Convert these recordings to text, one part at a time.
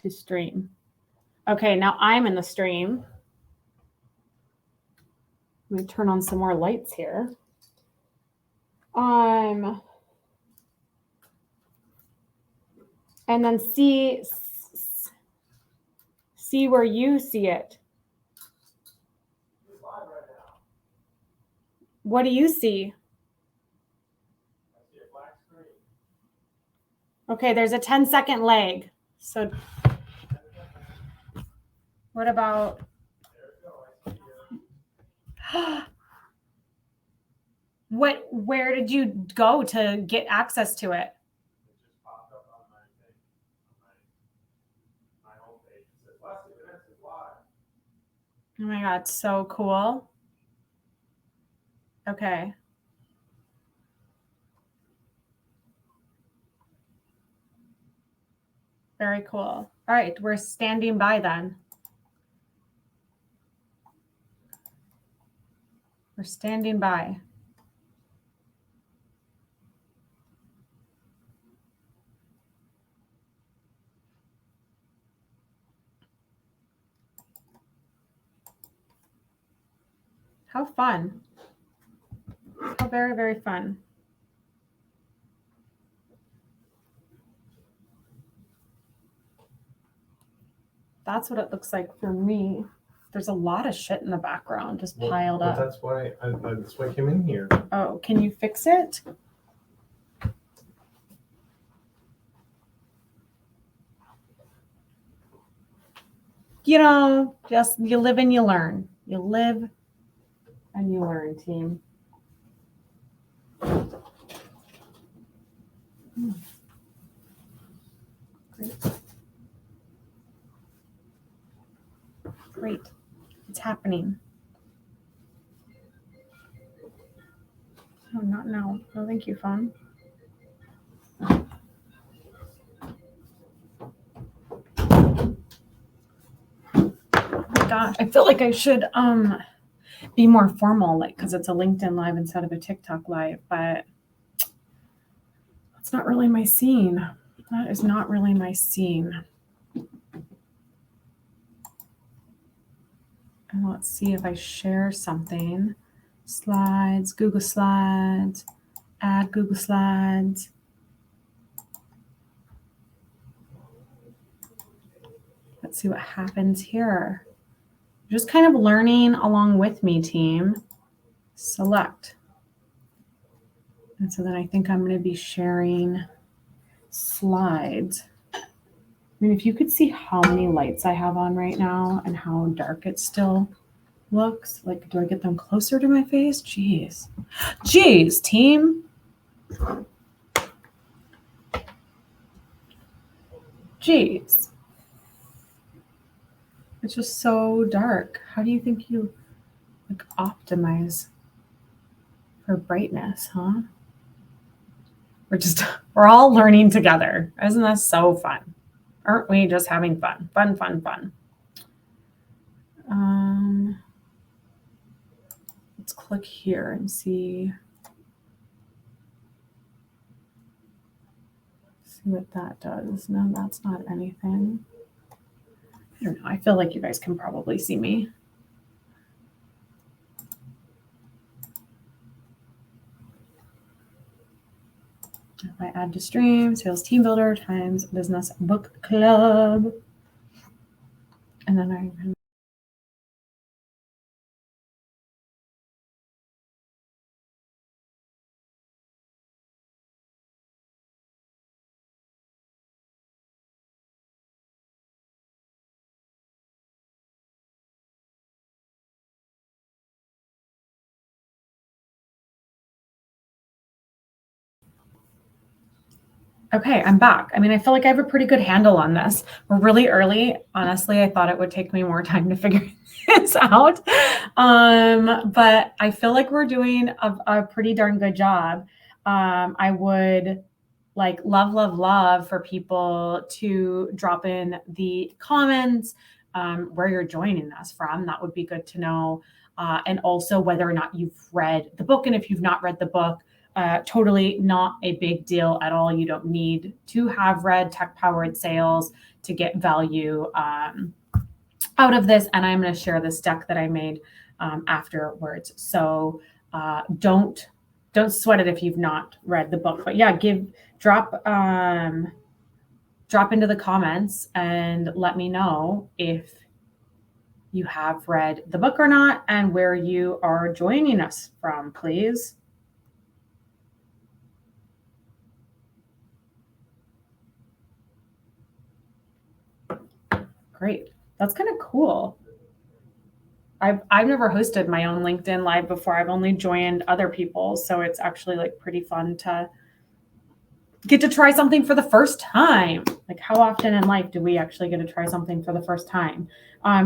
to stream. Okay, now I'm in the stream. Let me turn on some more lights here. And then see where you see it. What do you see? I see a black screen. Okay, there's a 10-second lag. So what about? There we go. I see Where did you go to get access to it? it just popped up on my thing, on my homepage. It says Leslie Vanessa is live. Oh my God, so cool. Okay. Very cool. All right, we're standing by then. We're standing by. How fun. How very, very fun. That's what it looks like for me. There's a lot of shit in the background just piled up. That's why I came in here. Oh, can you fix it? You know, just you live and you learn. You live and you learn, team. Great. Great. It's happening. Oh, not now. Oh, thank you, phone. Gosh, I feel like I should be more formal, like, because it's a LinkedIn live instead of a TikTok live, but that's not really my scene. That is not really my scene. And let's see if I share something. Slides, Google Slides, add Google Slides. Let's see what happens here. Just kind of learning along with me, team. Select. And so then I think I'm going to be sharing slides. I mean, if you could see how many lights I have on right now and how dark it still looks. Like, do I get them closer to my face? Jeez. Jeez, team. Jeez. It's just so dark. How do you think you like optimize for brightness, huh? We're all learning together. Isn't that so fun? Aren't we just having fun? Fun, fun, fun. Let's click here and see what that does. No, that's not anything. I don't know. I feel like you guys can probably see me. If I add to stream, sales team builder times business book club. And then I can. Okay, I'm back. I mean, I feel like I have a pretty good handle on this. We're really early. Honestly, I thought it would take me more time to figure this out. But I feel like we're doing a pretty darn good job. I would like love for people to drop in the comments where you're joining us from. That would be good to know. And also whether or not you've read the book. And if you've not read the book, totally not a big deal at all. You don't need to have read tech-powered sales to get value out of this. And I'm going to share this deck that I made afterwards. So don't sweat it if you've not read the book. But yeah, drop into the comments and let me know if you have read the book or not and where you are joining us from, please. Great. That's kind of cool. I've never hosted my own LinkedIn Live before. I've only joined other people's, so it's actually like pretty fun to get to try something for the first time. Like, how often in life do we actually get to try something for the first time?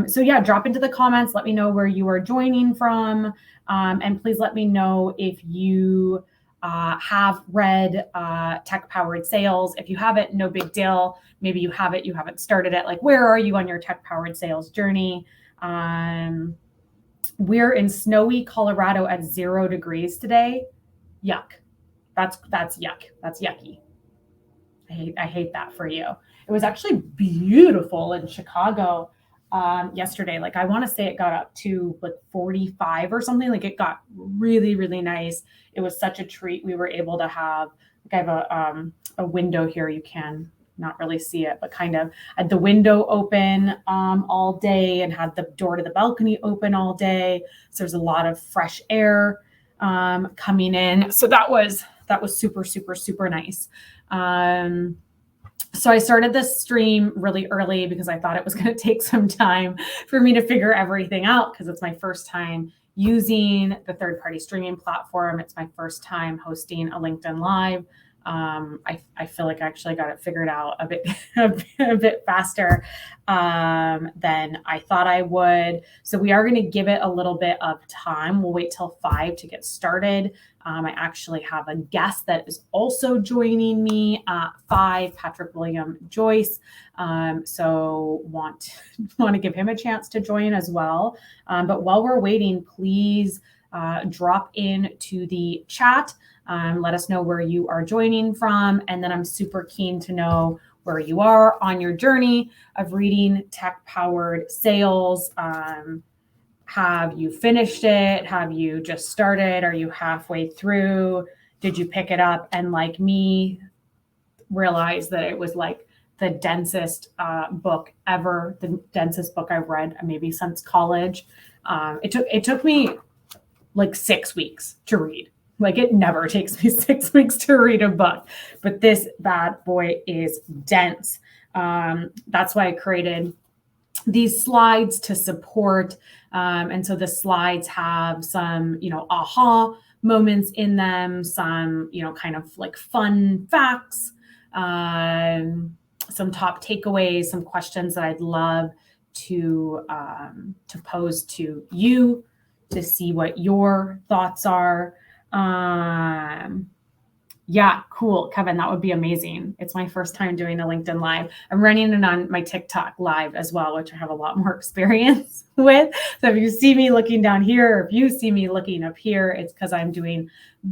So yeah, drop into the comments. Let me know where you are joining from, and please let me know if you have read tech-powered sales. If you haven't, no big deal. Maybe you have it, you haven't started it. Like, where are you on your tech-powered sales journey? We're in snowy Colorado at 0 degrees today. Yuck. That's yuck. That's yucky. I hate that for you. It was actually beautiful in Chicago yesterday. Like, I want to say it got up to like 45 or something. Like, it got really, really nice. It was such a treat. We were able to have, like, I have a window here. You can not really see it, but kind of had the window open all day and had the door to the balcony open all day. So there's a lot of fresh air coming in. So that was super, super, super nice. So I started this stream really early because I thought it was going to take some time for me to figure everything out, because it's my first time using the third-party streaming platform. It's my first time hosting a LinkedIn Live. I feel like I actually got it figured out a bit faster than I thought I would. So we are going to give it a little bit of time. We'll wait till 5 to get started. I actually have a guest that is also joining me at 5, Patrick William Joyce. So want to give him a chance to join as well. But while we're waiting, please drop into the chat. Let us know where you are joining from. And then I'm super keen to know where you are on your journey of reading tech-powered sales. Have you finished it? Have you just started? Are you halfway through? Did you pick it up and, like me, realize that it was like the densest book ever, the densest book I've read maybe since college? It took me like 6 weeks to read. Like, it never takes me 6 weeks to read a book, but this bad boy is dense. That's why I created these slides to support. And so the slides have some, aha moments in them, some, kind of like fun facts, some top takeaways, some questions that I'd love to pose to you to see what your thoughts are. Yeah, cool, Kevin, that would be amazing. It's my first time doing a LinkedIn Live. I'm running it on my TikTok Live as well, which I have a lot more experience with. So if you see me looking down here, or if you see me looking up here, it's because I'm doing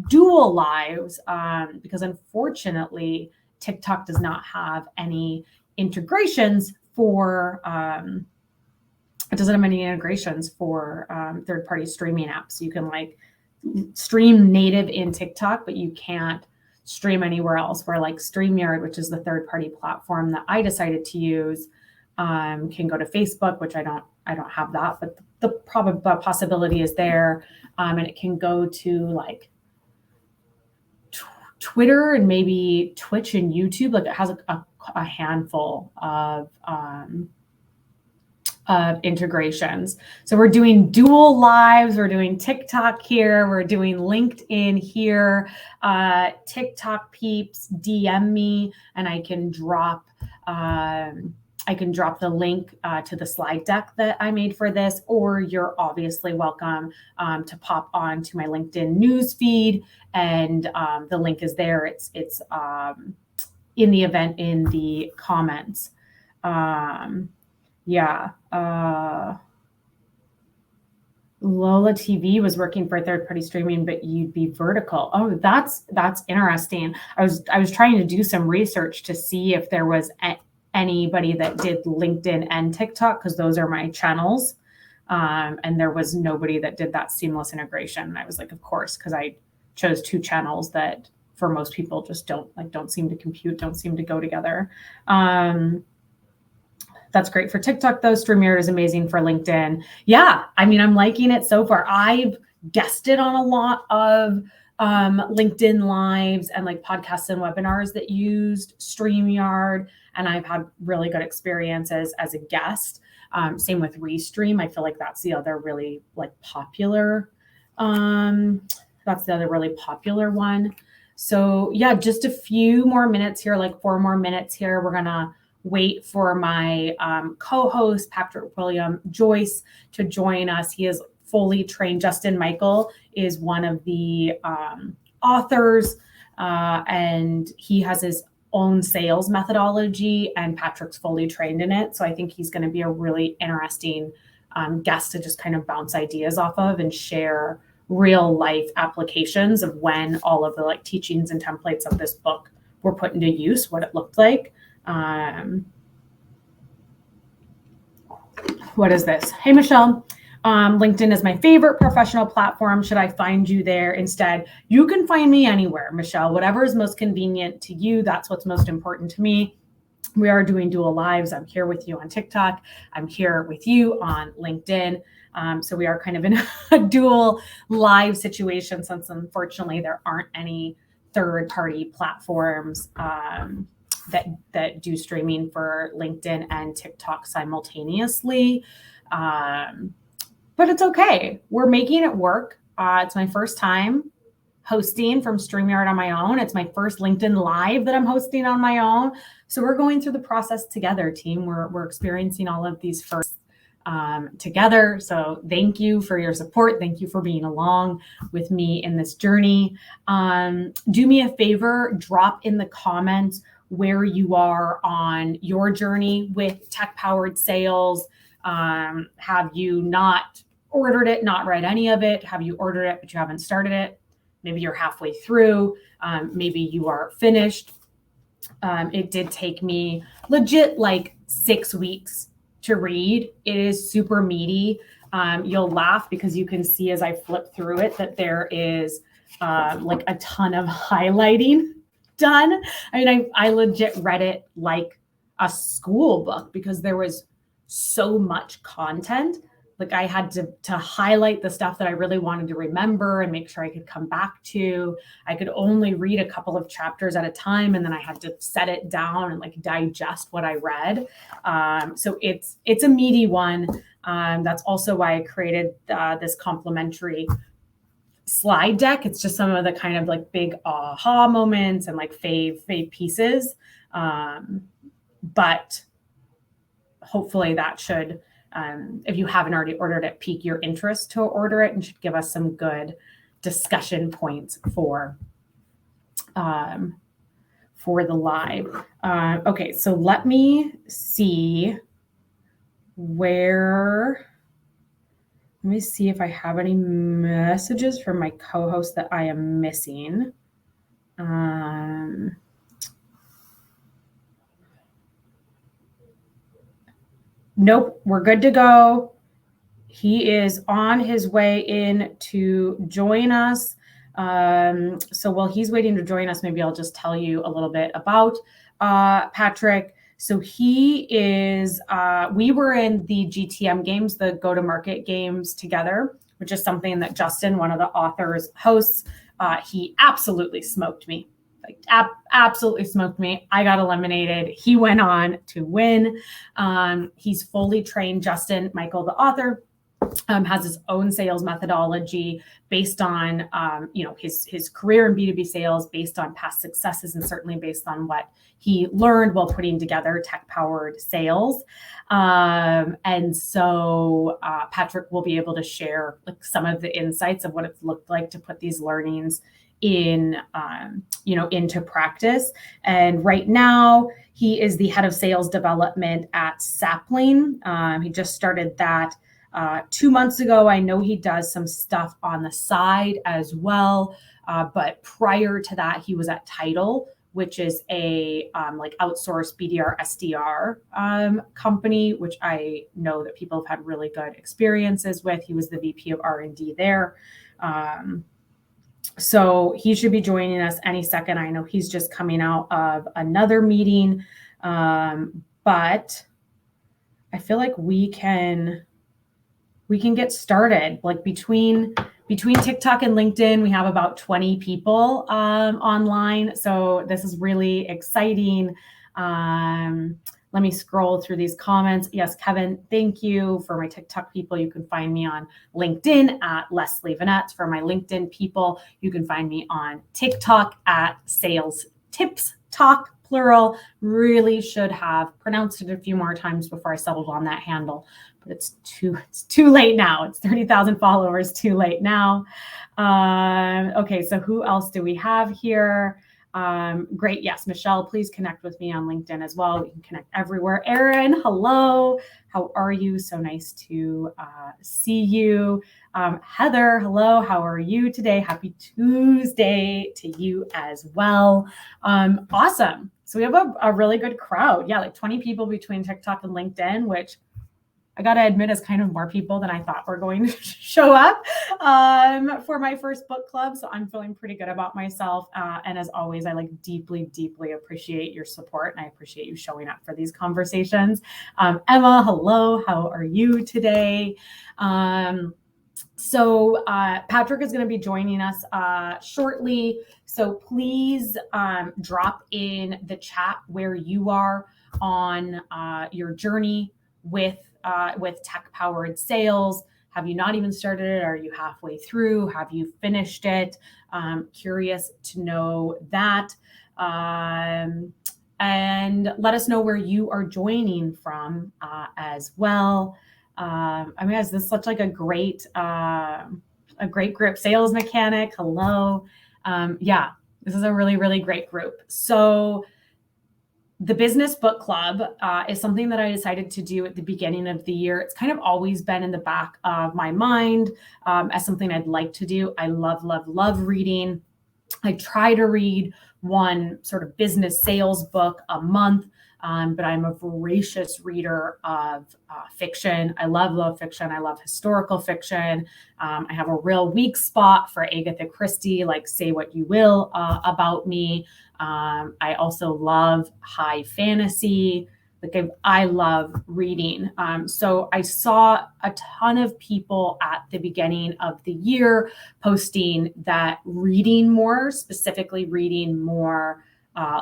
dual lives, because unfortunately, TikTok does not have any integrations for it doesn't have any integrations for third-party streaming apps. You can like stream native in TikTok, but you can't stream anywhere else, where like StreamYard, which is the third-party platform that I decided to use, can go to Facebook, which I don't have that, but the possibility is there. And it can go to like Twitter and maybe Twitch and YouTube. Like, it has a handful of integrations. So we're doing dual lives. We're doing TikTok here. We're doing LinkedIn here. TikTok peeps, DM me, and I can drop the link to the slide deck that I made for this, or you're obviously welcome to pop on to my LinkedIn news feed, and the link is there. It's in the event in the comments. Yeah. Lola TV was working for third-party streaming, but you'd be vertical. Oh, that's interesting. I was trying to do some research to see if there was anybody that did LinkedIn and TikTok, because those are my channels. And there was nobody that did that seamless integration. And I was like, of course, because I chose two channels that for most people just don't seem to compute, don't seem to go together. That's great for TikTok though. StreamYard is amazing for LinkedIn. Yeah, I mean, I'm liking it so far. I've guested on a lot of LinkedIn lives and like podcasts and webinars that used StreamYard, and I've had really good experiences as a guest. Same with Restream. I feel like that's the other really like popular. That's the other really popular one. So yeah, just a few more minutes here, like 4 more minutes here. We're gonna wait for my co-host, Patrick William Joyce, to join us. He is fully trained. Justin Michael is one of the authors, and he has his own sales methodology, and Patrick's fully trained in it. So I think he's going to be a really interesting guest to just kind of bounce ideas off of and share real life applications of when all of the like teachings and templates of this book were put into use, what it looked like. What is this? Hey, Michelle. LinkedIn is my favorite professional platform. Should I find you there instead? You can find me anywhere, Michelle. Whatever is most convenient to you, that's what's most important to me. We are doing dual lives. I'm here with you on TikTok. I'm here with you on LinkedIn. So we are kind of in a dual live situation, since unfortunately there aren't any third-party platforms that do streaming for LinkedIn and TikTok simultaneously. But it's okay. We're making it work. It's my first time hosting from StreamYard on my own. It's my first LinkedIn Live that I'm hosting on my own. So we're going through the process together, team. We're experiencing all of these firsts together. So thank you for your support. Thank you for being along with me in this journey. Do me a favor, drop in the comments where you are on your journey with tech-powered sales. Have you not ordered it, not read any of it? Have you ordered it, but you haven't started it? Maybe you're halfway through. Maybe you are finished. It did take me legit like 6 weeks to read. It is super meaty. You'll laugh because you can see as I flip through it that there is like a ton of highlighting done. I mean, I legit read it like a school book because there was so much content. Like I had to highlight the stuff that I really wanted to remember and make sure I could come back to. I could only read a couple of chapters at a time, and then I had to set it down and like digest what I read. So it's a meaty one. That's also why I created this complimentary slide deck. It's just some of the kind of like big aha moments and like fave pieces. But hopefully that should, if you haven't already ordered it, pique your interest to order it and should give us some good discussion points for the live. Okay, so let me see let me see if I have any messages from my co-host that I am missing. Nope, we're good to go. He is on his way in to join us. So while he's waiting to join us, maybe I'll just tell you a little bit about Patrick. So he is, we were in the GTM games, the go-to-market games together, which is something that Justin, one of the authors, hosts. He absolutely smoked me. Like absolutely smoked me. I got eliminated. He went on to win. He's fully trained. Justin Michael, the author, has his own sales methodology based on, his career in B2B sales, based on past successes, and certainly based on what he learned while putting together tech-powered sales. And so Patrick will be able to share like some of the insights of what it's looked like to put these learnings into practice. And right now he is the head of sales development at Sapling. He just started that 2 months ago. I know he does some stuff on the side as well. But prior to that, he was at Tidal, which is a like outsourced BDR SDR company, which I know that people have had really good experiences with. He was the VP of R&D there. So he should be joining us any second. I know he's just coming out of another meeting, but I feel like we can get started. Like between TikTok and LinkedIn, we have about 20 people online. So this is really exciting. Let me scroll through these comments. Yes, Kevin, thank you. For my TikTok people, you can find me on LinkedIn at Leslie Vanette. For my LinkedIn people, you can find me on TikTok at Sales Tips Talk, plural. Really should have pronounced it a few more times before I settled on that handle. But it's too late now. It's 30,000 followers, too late now. Okay, so who else do we have here? Great. Yes, Michelle, please connect with me on LinkedIn as well. We can connect everywhere. Erin, hello. How are you? So nice to see you. Heather, hello. How are you today? Happy Tuesday to you as well. Awesome. So we have a really good crowd. Yeah, like 20 people between TikTok and LinkedIn, which I got to admit is kind of more people than I thought were going to show up for my first book club. So I'm feeling pretty good about myself. And as always, I like deeply, deeply appreciate your support, and I appreciate you showing up for these conversations. Emma, hello. How are you today? So Patrick is going to be joining us shortly. So please drop in the chat where you are on your journey with tech-powered sales. Have you not even started it? Are you halfway through? Have you finished it? Curious to know that. And let us know where you are joining from as well. I mean, this is such like a great group. Sales mechanic, hello. Yeah, this is a really, really great group. So the business book club is something that I decided to do at the beginning of the year. It's kind of always been in the back of my mind as something I'd like to do. I love, love, love reading. I try to read one sort of business sales book a month, but I'm a voracious reader of fiction. I love fiction. I love historical fiction. I have a real weak spot for Agatha Christie, like say what you will about me. I also love high fantasy. Like I love reading. So I saw a ton of people at the beginning of the year posting that reading more, specifically reading more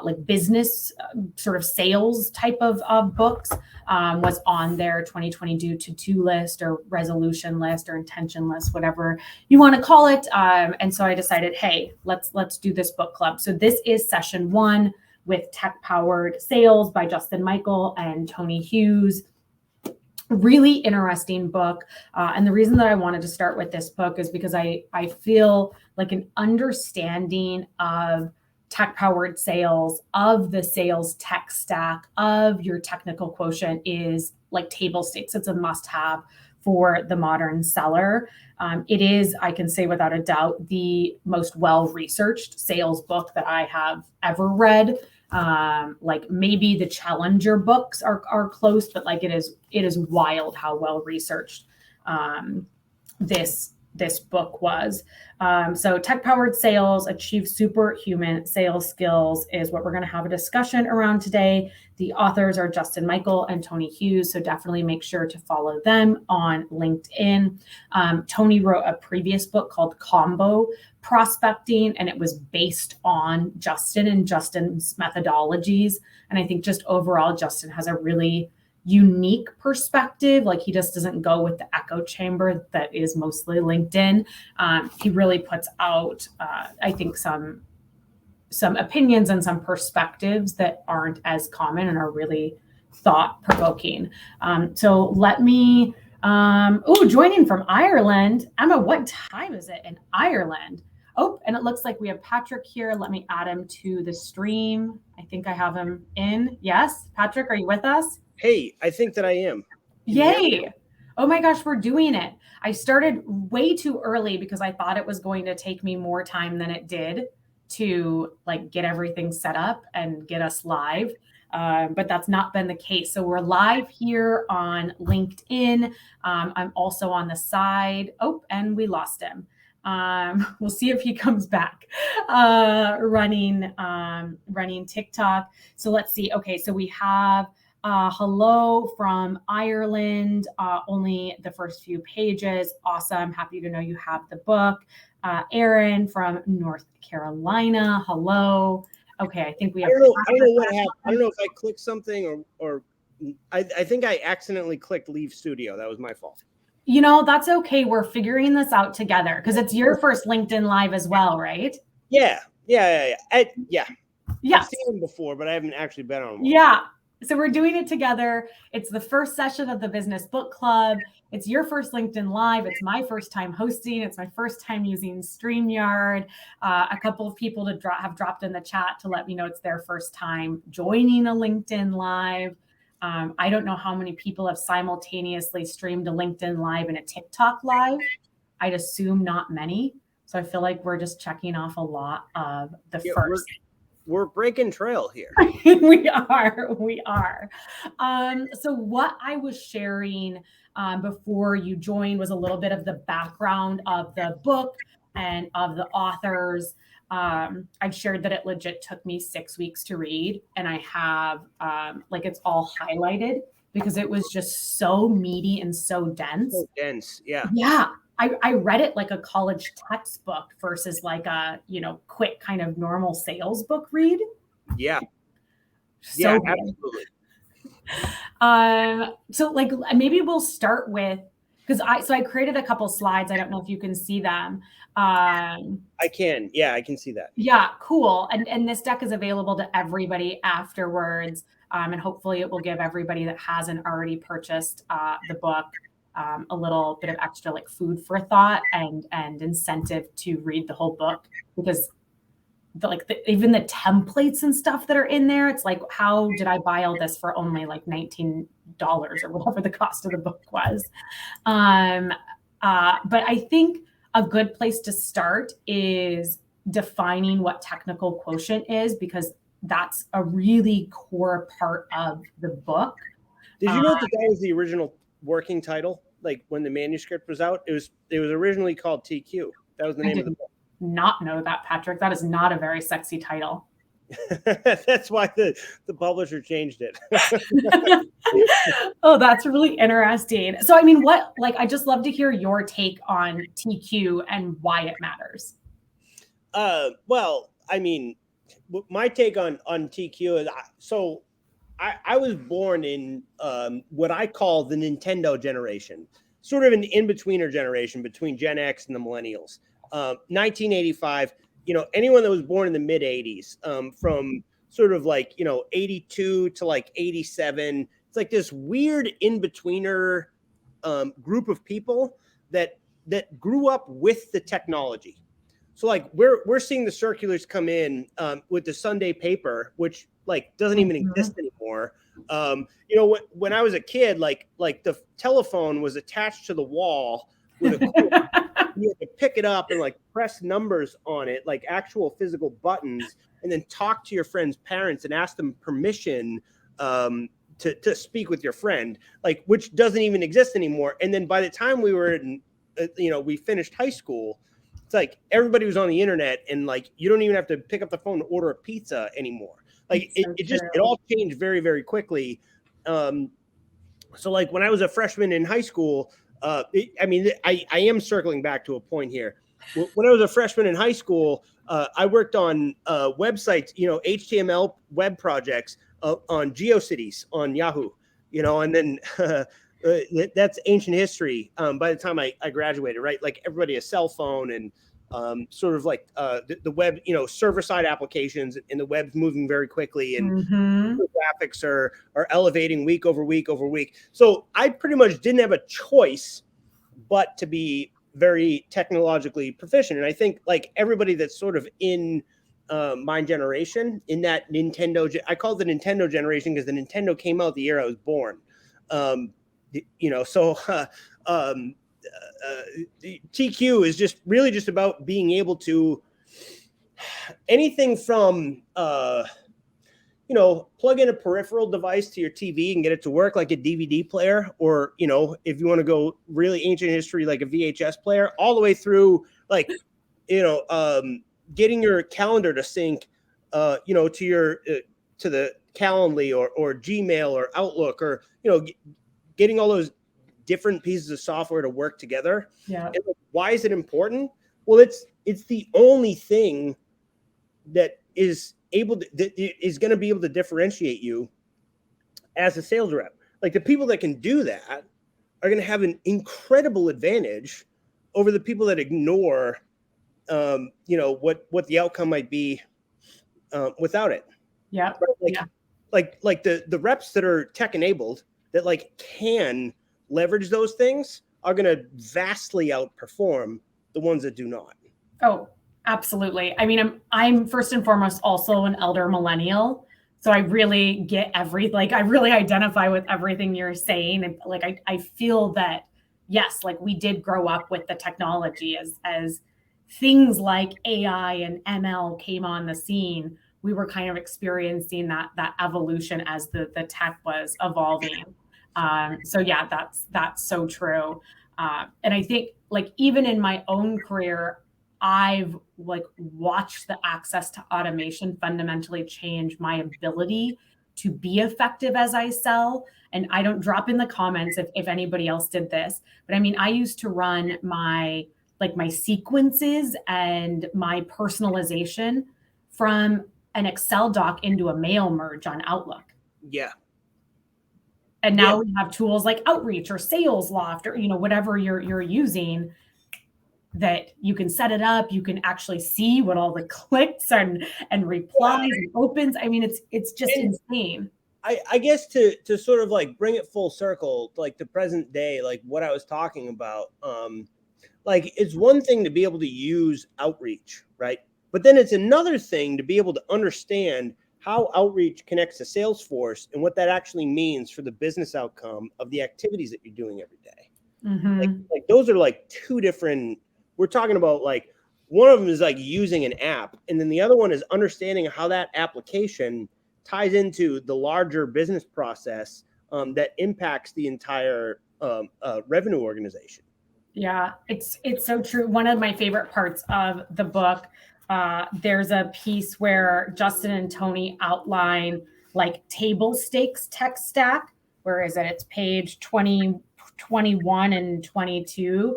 like business sort of sales type of books was on their 2022 to-do list or resolution list or intention list, whatever you want to call it. And so I decided, hey, let's do this book club. So this is session 1 with Tech-Powered Sales by Justin Michael and Tony Hughes. Really interesting book. And the reason that I wanted to start with this book is because I feel like an understanding of tech-powered sales, of the sales tech stack, of your technical quotient is like table stakes. It's a must-have for the modern seller. It is, I can say without a doubt, the most well-researched sales book that I have ever read. Like maybe the Challenger books are close, but like it is wild how well researched this book was. So tech-powered sales, achieve superhuman sales skills is what we're going to have a discussion around today. The authors are Justin Michael and Tony Hughes, so definitely make sure to follow them on LinkedIn. Tony wrote a previous book called Combo Prospecting, and it was based on Justin and Justin's methodologies. And I think just overall, Justin has a really unique perspective. Like he just doesn't go with the echo chamber that is mostly LinkedIn. He really puts out, I think, some opinions and some perspectives that aren't as common and are really thought-provoking. So let me, joining from Ireland. Emma, what time is it in Ireland? Oh, and it looks like we have Patrick here. Let me add him to the stream. I think I have him in. Yes, Patrick, are you with us? Hey, I think that I am. Yay. Oh my gosh, we're doing it. I started way too early because I thought it was going to take me more time than it did to like get everything set up and get us live. But that's not been the case. So we're live here on LinkedIn. I'm also on the side. Oh, and we lost him. We'll see if he comes back. Running TikTok. So let's see. Okay, so we have hello from Ireland. Only the first few pages. Awesome. Happy to know you have the book. Aaron from North Carolina. Hello. Okay, I think we have. I don't know what happened. I don't know if I clicked something or I think I accidentally clicked leave studio. That was my fault. You know, that's okay. We're figuring this out together because it's your first LinkedIn Live as well, right? Yeah. Yes. I've seen them before, but I haven't actually been on one. Yeah. So we're doing it together. It's the first session of the Business Book Club. It's your first LinkedIn Live. It's my first time hosting. It's my first time using StreamYard. A couple of people have dropped in the chat to let me know it's their first time joining a LinkedIn Live. I don't know how many people have simultaneously streamed a LinkedIn Live and a TikTok Live. I'd assume not many. So I feel like we're just checking off a lot of the first. We're breaking trail here. We are. So what I was sharing before you joined was a little bit of the background of the book and of the authors. I've shared that it legit took me 6 weeks to read, and I have it's all highlighted because it was just so meaty and so dense. So dense, yeah. Yeah. I read it like a college textbook versus like a, quick kind of normal sales book read. Yeah. So yeah, absolutely. So like maybe we'll start with, because I created a couple slides. I don't know if you can see them. I can. Yeah, I can see that. Yeah, cool. And this deck is available to everybody afterwards. And hopefully it will give everybody that hasn't already purchased the book a little bit of extra like food for thought and incentive to read the whole book, because even the templates and stuff that are in there, it's like, how did I buy all this for only like $19 or whatever the cost of the book was? But I think a good place to start is defining what technical quotient is, because that's a really core part of the book. Did you know that was the original working title? Like when the manuscript was out, it was originally called TQ. That was the name of the book. Not know that, Patrick. That is not a very sexy title. That's why the publisher changed it. Oh, that's really interesting. So, I mean, I just love to hear your take on TQ and why it matters. Well, I mean, my take on TQ is, so I was born in what I call the Nintendo generation, sort of an in-betweener generation between Gen X and the millennials. 1985, anyone that was born in the mid 80s, from sort of like, 82 to like 87, it's like this weird in-betweener group of people that grew up with the technology. So like we're seeing the circulars come in with the Sunday paper, which like doesn't even exist anymore. When I was a kid, like the telephone was attached to the wall with a cord. You had to pick it up and like press numbers on it, like actual physical buttons, and then talk to your friend's parents and ask them permission to speak with your friend, like, which doesn't even exist anymore. And then by the time we were in, we finished high school, it's like everybody was on the internet, and like you don't even have to pick up the phone to order a pizza anymore. Like it all changed very, very quickly. So like when I was a freshman in high school, I am circling back to a point here. When I was a freshman in high school, I worked on websites, HTML web projects on GeoCities on Yahoo, and then that's ancient history. By the time I graduated, right? Like everybody has a cell phone and sort of like the web, server side applications, and the web's moving very quickly, and graphics are elevating week over week over week. So I pretty much didn't have a choice but to be very technologically proficient. And I think like everybody that's sort of in my generation, in that Nintendo, I call it the Nintendo generation because the Nintendo came out the year I was born. TQ is just really just about being able to anything from plug in a peripheral device to your TV and get it to work like a DVD player, or if you want to go really ancient history like a VHS player, all the way through like getting your calendar to sync to your to the Calendly or Gmail or Outlook, or getting all those different pieces of software to work together. Yeah. And why is it important? Well, it's the only thing that is going to be able to differentiate you as a sales rep. Like the people that can do that are going to have an incredible advantage over the people that ignore, what the outcome might be without it. Yeah. Like the reps that are tech enabled that like can leverage those things are going to vastly outperform the ones that do not. Oh, absolutely. I mean, I'm first and foremost also an elder millennial. So I really get I really identify with everything you're saying. And like, I feel that, yes, like we did grow up with the technology as things like AI and ML came on the scene. We were kind of experiencing that evolution as the tech was evolving. So yeah, that's so true. And I think like even in my own career, I've like watched the access to automation fundamentally change my ability to be effective as I sell. And I don't drop in the comments if anybody else did this, but I mean, I used to run my sequences and my personalization from an Excel doc into a mail merge on Outlook. Yeah. And now we have tools like Outreach or Salesloft or whatever you're using, that you can set it up. You can actually see what all the clicks and replies and opens. I mean, it's just insane. I guess to sort of like bring it full circle, like the present day, like what I was talking about, like it's one thing to be able to use Outreach, right? But then it's another thing to be able to understand how Outreach connects to Salesforce and what that actually means for the business outcome of the activities that you're doing every day. Mm-hmm. Like those are like two different, we're talking about like one of them is like using an app, and then the other one is understanding how that application ties into the larger business process that impacts the entire revenue organization. Yeah, it's so true. One of my favorite parts of the book, there's a piece where Justin and Tony outline like table stakes tech stack. Where is it? It's page 20, 21 and 22,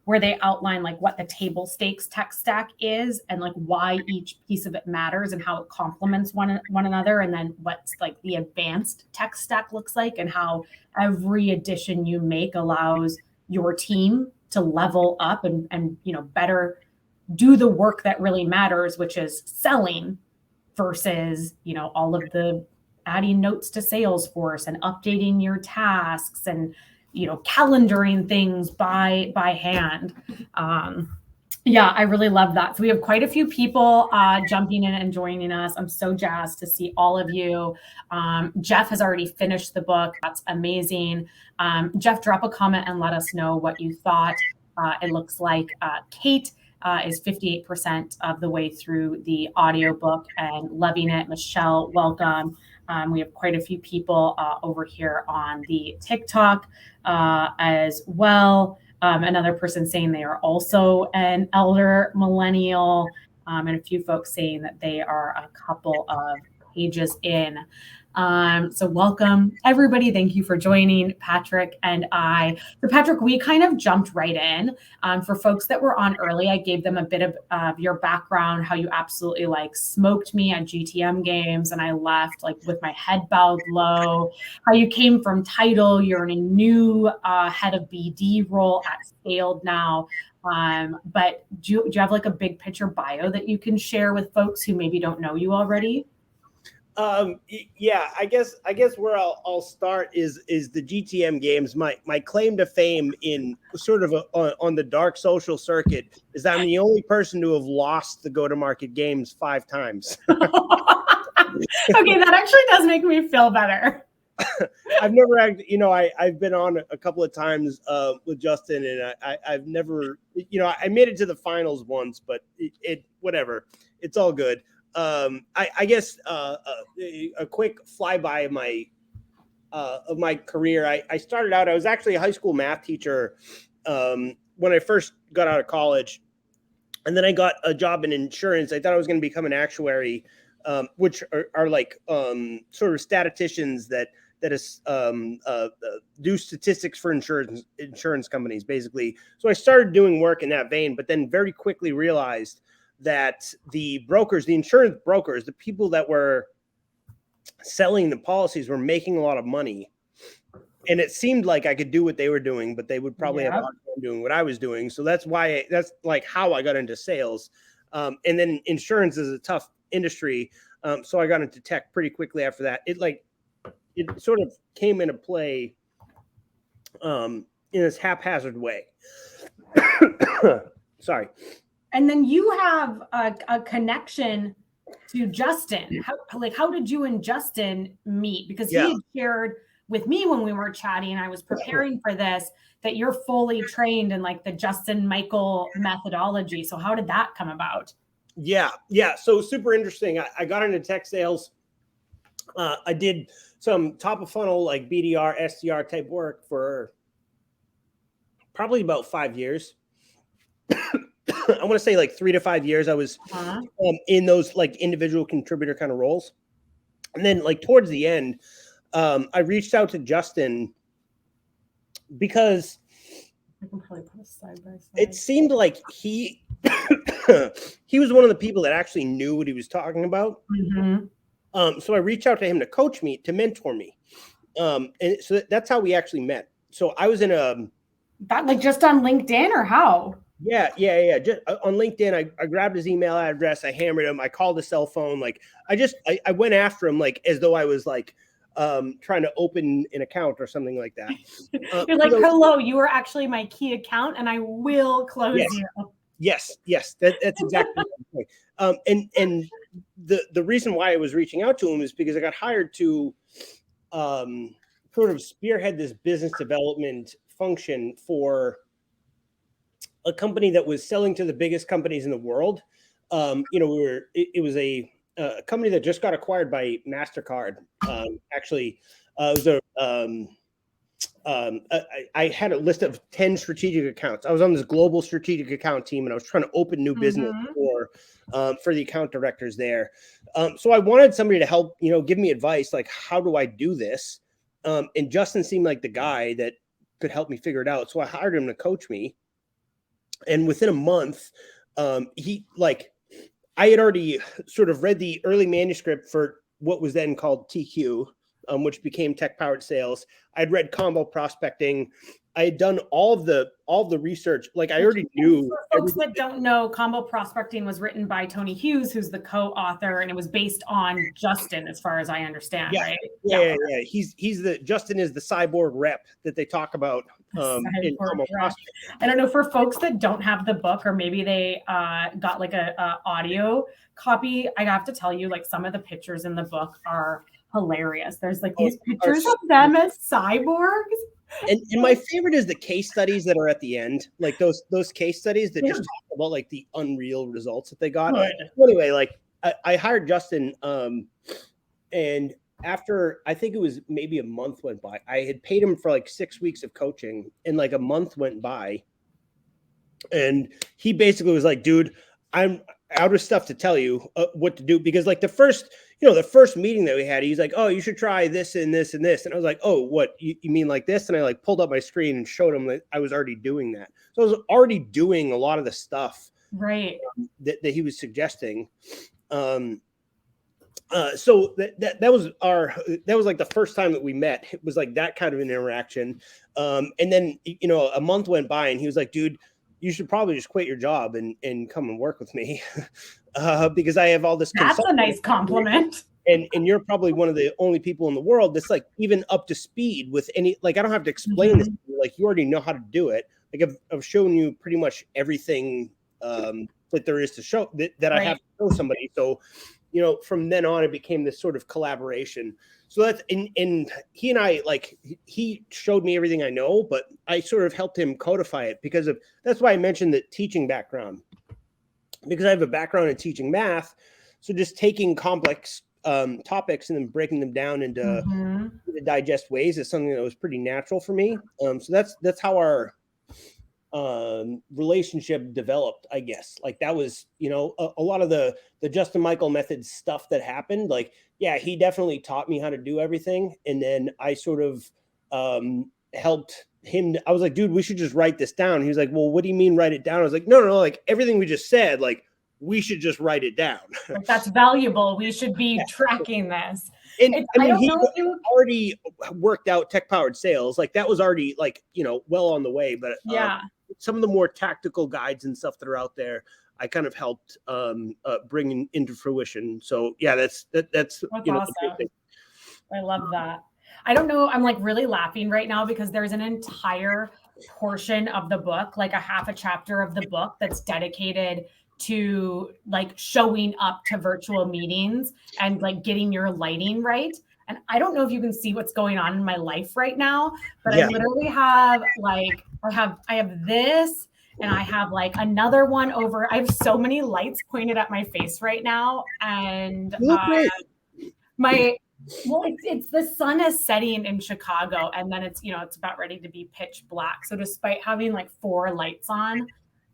where they outline like what the table stakes tech stack is and like why each piece of it matters and how it complements one another, and then what's like the advanced tech stack looks like and how every addition you make allows your team to level up and better do the work that really matters, which is selling versus all of the adding notes to Salesforce and updating your tasks and calendaring things by hand. Yeah, I really love that. So we have quite a few people jumping in and joining us. I'm so jazzed to see all of you. Jeff has already finished the book. That's amazing. Jeff, drop a comment and let us know what you thought. It looks like Kate is 58% of the way through the audiobook and loving it. Michelle, welcome. We have quite a few people over here on the TikTok as well. Another person saying they are also an elder millennial, and a few folks saying that they are a couple of pages in. So welcome, everybody. Thank you for joining Patrick and I. So Patrick, we kind of jumped right in. For folks that were on early, I gave them a bit of your background, how you absolutely like smoked me at GTM games and I left like with my head bowed low, how you came from title, you're in a new head of BD role at Scaled now. But do you have like a big picture bio that you can share with folks who maybe don't know you already? Yeah, I guess where I'll start is the GTM games. My claim to fame in sort of on the dark social circuit is I'm the only person to have lost the go-to-market games 5 times. Okay, that actually does make me feel better. I've never actually, I've been on a couple of times with Justin, and I've never, I made it to the finals once, but it whatever, it's all good. I guess a quick flyby of my career. I started out. I was actually a high school math teacher when I first got out of college, and then I got a job in insurance. I thought I was going to become an actuary, which are like sort of statisticians that is do statistics for insurance companies, basically. So I started doing work in that vein, but then very quickly realized that the brokers, the insurance brokers, the people that were selling the policies were making a lot of money. And it seemed like I could do what they were doing, but they would probably have a hard time doing what I was doing. So that's why that's like how I got into sales. And then insurance is a tough industry. So I got into tech pretty quickly after that. It sort of came into play in this haphazard way. Sorry. And then you have a connection to Justin. How did you and Justin meet? Because he had shared with me when we were chatting, and I was preparing for this, that you're fully trained in like the Justin Michael methodology. So how did that come about? Yeah. So super interesting. I got into tech sales. I did some top of funnel, like BDR, SDR type work for probably about 5 years. I want to say like 3 to 5 years. I was in those like individual contributor kind of roles. And then like towards the end, I reached out to Justin because I can probably put it side by side. It seemed like he was one of the people that actually knew what he was talking about. Mm-hmm. So I reached out to him to coach me, to mentor me. And so that's how we actually met. So I was in that like just on LinkedIn or how? Yeah. Just on LinkedIn, I grabbed his email address. I hammered him. I called his cell phone. Like I went after him like as though I was like trying to open an account or something like that. You're like, hello, you are actually my key account, and I will close you. Yes, that's exactly the point. And the reason why I was reaching out to him is because I got hired to sort of spearhead this business development function for a company that was selling to the biggest companies in the world. It was a company that just got acquired by MasterCard. Actually, it was I had a list of 10 strategic accounts. I was on this global strategic account team, and I was trying to open new business for the account directors there. So I wanted somebody to help, give me advice, like, how do I do this? And Justin seemed like the guy that could help me figure it out. So I hired him to coach me. And within a month, I had already sort of read the early manuscript for what was then called TQ, which became Tech Powered Sales. I'd read combo prospecting. I had done all of the research. Like I already knew. For folks that don't know, combo prospecting was written by Tony Hughes, who's the co-author, and it was based on Justin, as far as I understand, right? Yeah. Justin is the cyborg rep that they talk about in combo prospecting. I don't know, for folks that don't have the book, or maybe they got like a audio copy, I have to tell you, like some of the pictures in the book are hilarious. There's like these pictures of them as cyborgs. And my favorite is the case studies that are at the end, like those case studies that just talk about like the unreal results that they got. So anyway, like I hired Justin, and after I think it was maybe a month went by, I had paid him for like 6 weeks of coaching, and like a month went by, and he basically was like, "Dude, I'm out of stuff to tell you what to do," because like the first meeting that we had, he's like, "Oh, you should try this and this and this." And I was like, "Oh, what you mean like this?" And I like pulled up my screen and showed him that I was already doing that. So I was already doing a lot of the stuff right that he was suggesting. So that was like the first time that we met. It was like that kind of an interaction. And then, a month went by, and he was like, "Dude, you should probably just quit your job and come and work with me." Because I have all this. That's a nice compliment. And you're probably one of the only people in the world that's like even up to speed with any, like, I don't have to explain this to you. Like, you already know how to do it. Like I've shown you pretty much everything that there is to show that I have to show somebody. So, from then on, it became this sort of collaboration. So that's and he and I, like, he showed me everything I know, but I sort of helped him codify it that's why I mentioned the teaching background, because I have a background in teaching math. So just taking complex topics and then breaking them down into Mm-hmm. digest ways is something that was pretty natural for me. So that's how our relationship developed, I guess. Like that was, a lot of the Justin Michael method stuff that happened. Like, yeah, he definitely taught me how to do everything. And then I sort of helped him. I was like, dude, we should just write this down. He was like, well, what do you mean write it down? I was like, no, like everything we just said, like we should just write it down. Like, that's valuable. We should be tracking this. And I mean, don't he know if you already worked out tech powered sales. Like that was already like, well on the way, but yeah. Some of the more tactical guides and stuff that are out there, I kind of helped bring into fruition. So yeah, that's awesome. I love that. I don't know. I'm like really laughing right now because there's an entire portion of the book, like a half a chapter of the book that's dedicated to like showing up to virtual meetings and like getting your lighting right. And I don't know if you can see what's going on in my life right now, but I literally have like, I have this and I have like another one over. I have so many lights pointed at my face right now. And you look great. It's the sun is setting in Chicago and then it's about ready to be pitch black. So despite having like 4 lights on,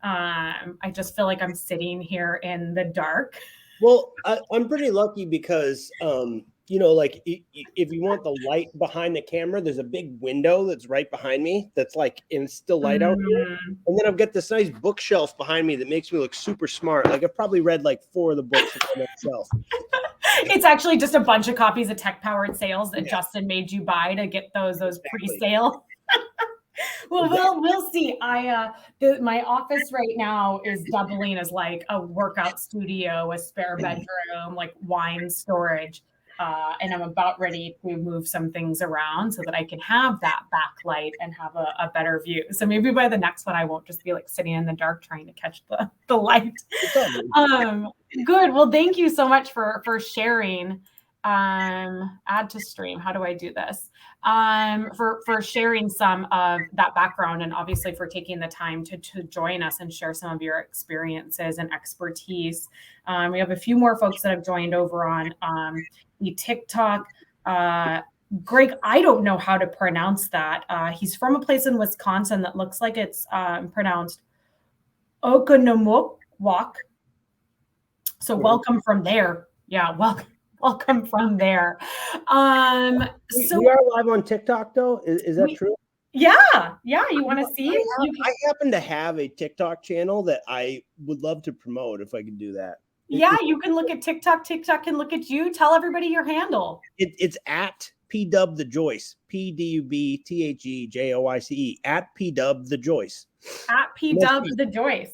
I just feel like I'm sitting here in the dark. Well, I'm pretty lucky because, like if you want the light behind the camera, there's a big window that's right behind me. That's like, and it's still light out here. And then I've got this nice bookshelf behind me that makes me look super smart. Like I've probably read like 4 of the books on that shelf. It's actually just a bunch of copies of Tech Powered Sales that Justin made you buy to get those pre-sale. Well, we'll see. My office right now is doubling as like a workout studio, a spare bedroom, like wine storage. And I'm about ready to move some things around so that I can have that backlight and have a better view. So maybe by the next one, I won't just be like sitting in the dark trying to catch the light. Good. Well, thank you so much for sharing. Add to stream. How do I do this? For sharing some of that background and obviously for taking the time to join us and share some of your experiences and expertise. We have a few more folks that have joined over on the TikTok. Greg, I don't know how to pronounce that. He's from a place in Wisconsin that looks like it's pronounced Oconomowoc. So welcome from there. Yeah, welcome from there. So we are live on TikTok though. Is that true? Yeah. You want to see? I happen to have a TikTok channel that I would love to promote if I could do that. Yeah, you can look at TikTok. TikTok can look at you. Tell everybody your handle. It's at PDub the Joyce. PDUBTHEJOICE at PDub the Joyce. At PDub the Joyce.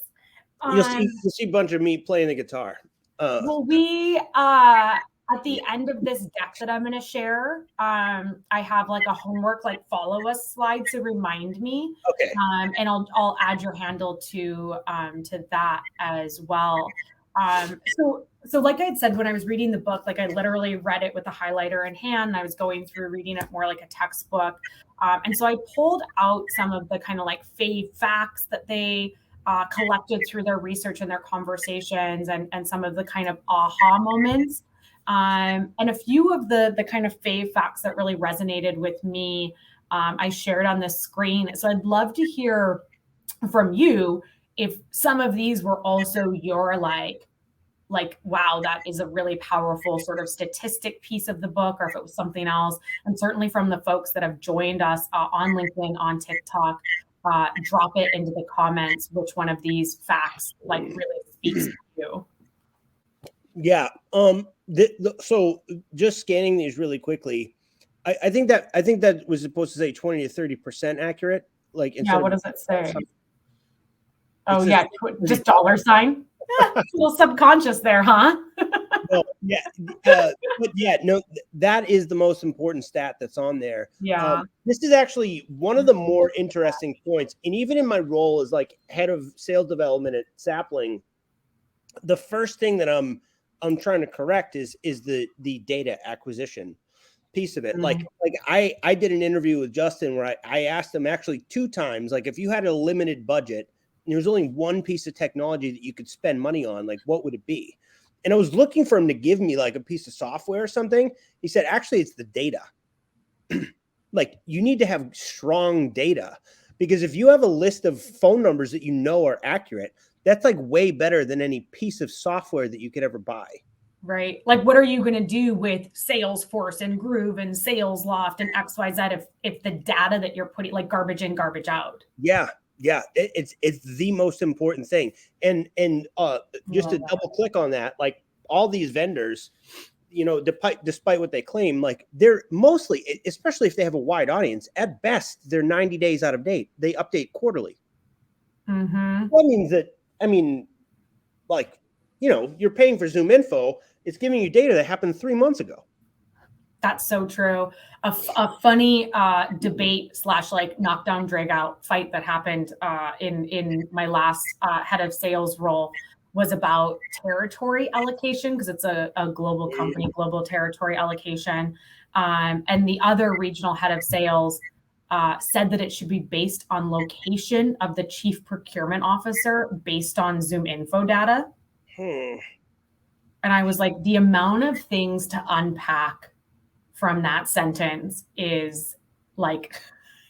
You'll see a bunch of me playing the guitar. Well, we at the end of this deck that I'm going to share, I have like a homework, like follow us slide to remind me. Okay. And I'll add your handle to that as well. So like I had said, when I was reading the book, like I literally read it with a highlighter in hand. And I was going through reading it more like a textbook. And so I pulled out some of the kind of like fave facts that they collected through their research and their conversations and some of the kind of aha moments. And a few of the kind of fave facts that really resonated with me, I shared on the screen. So I'd love to hear from you if some of these were also your like, wow, that is a really powerful sort of statistic piece of the book, or if it was something else. And certainly from the folks that have joined us on LinkedIn, on TikTok, drop it into the comments, which one of these facts like really speaks to you. Yeah. So just scanning these really quickly, I think that was supposed to say 20 to 30% accurate. Like, what does it say? Oh yeah, just $sign. A little subconscious there, huh? Well, yeah, but yeah, no, that is the most important stat that's on there. Yeah, this is actually one of the more interesting points, and even in my role as like head of sales development at Sapling, the first thing that I'm I'm trying to correct is the data acquisition piece of it. Mm. Like I did an interview with Justin where I asked him actually 2 times, like if you had a limited budget and there was only one piece of technology that you could spend money on, like what would it be? And I was looking for him to give me like a piece of software or something. He said, actually, it's the data. Like you need to have strong data, because if you have a list of phone numbers that you know are accurate, that's like way better than any piece of software that you could ever buy. Right. Like, what are you going to do with Salesforce and Groove and SalesLoft and XYZ if the data that you're putting, like garbage in, garbage out? Yeah. It's the most important thing. And just to double click on that, like all these vendors, you know, despite what they claim, like they're mostly, especially if they have a wide audience, at best they're 90 days out of date. They update quarterly. Mm-hmm. That means that, I mean, like, you know, you're paying for Zoom Info. It's giving you data that happened 3 months ago. That's so true. A funny debate / like knockdown drag out fight that happened in my last head of sales role was about territory allocation, because it's a global company, global territory allocation. And the other regional head of sales said that it should be based on location of the chief procurement officer based on Zoom Info data. And I was like, the amount of things to unpack from that sentence is like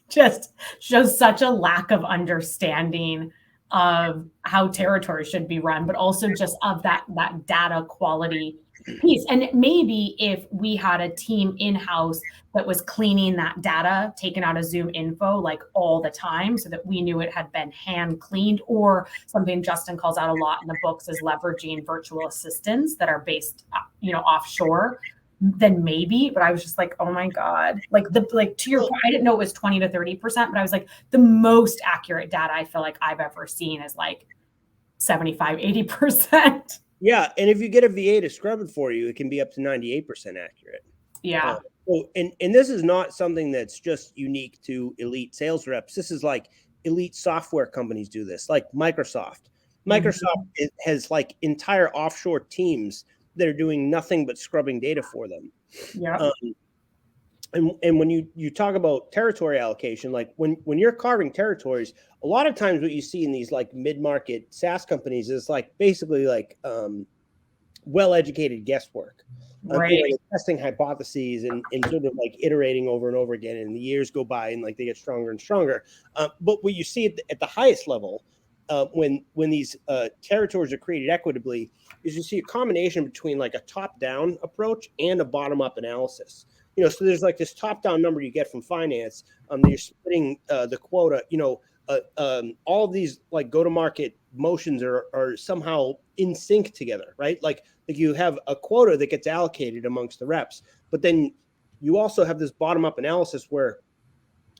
just shows such a lack of understanding of how territory should be run, but also just of that data quality piece. And maybe if we had a team in-house that was cleaning that data taken out of Zoom Info like all the time, so that we knew it had been hand cleaned, or something Justin calls out a lot in the books is leveraging virtual assistants that are based, offshore, then maybe. But I was just like, oh my God, like to your point, I didn't know it was 20 to 30%, but I was like, the most accurate data I feel like I've ever seen is like 75, 80%. Yeah. And if you get a VA to scrub it for you, it can be up to 98% accurate. Yeah. And this is not something that's just unique to elite sales reps. This is like elite software companies do this, like Microsoft. Microsoft has like entire offshore teams that are doing nothing but scrubbing data for them. Yeah. And when you talk about territory allocation, like when you're carving territories, a lot of times what you see in these like mid-market SaaS companies is like basically like well-educated guesswork. Right. You know, testing hypotheses and sort of like iterating over and over again, and the years go by and like they get stronger and stronger. But what you see at the highest level, when these territories are created equitably, is you see a combination between like a top-down approach and a bottom-up analysis. You know, so there's like this top-down number you get from finance. You're splitting the quota. You know, all of these like go-to-market motions are somehow in sync together, right? Like you have a quota that gets allocated amongst the reps, but then you also have this bottom-up analysis where,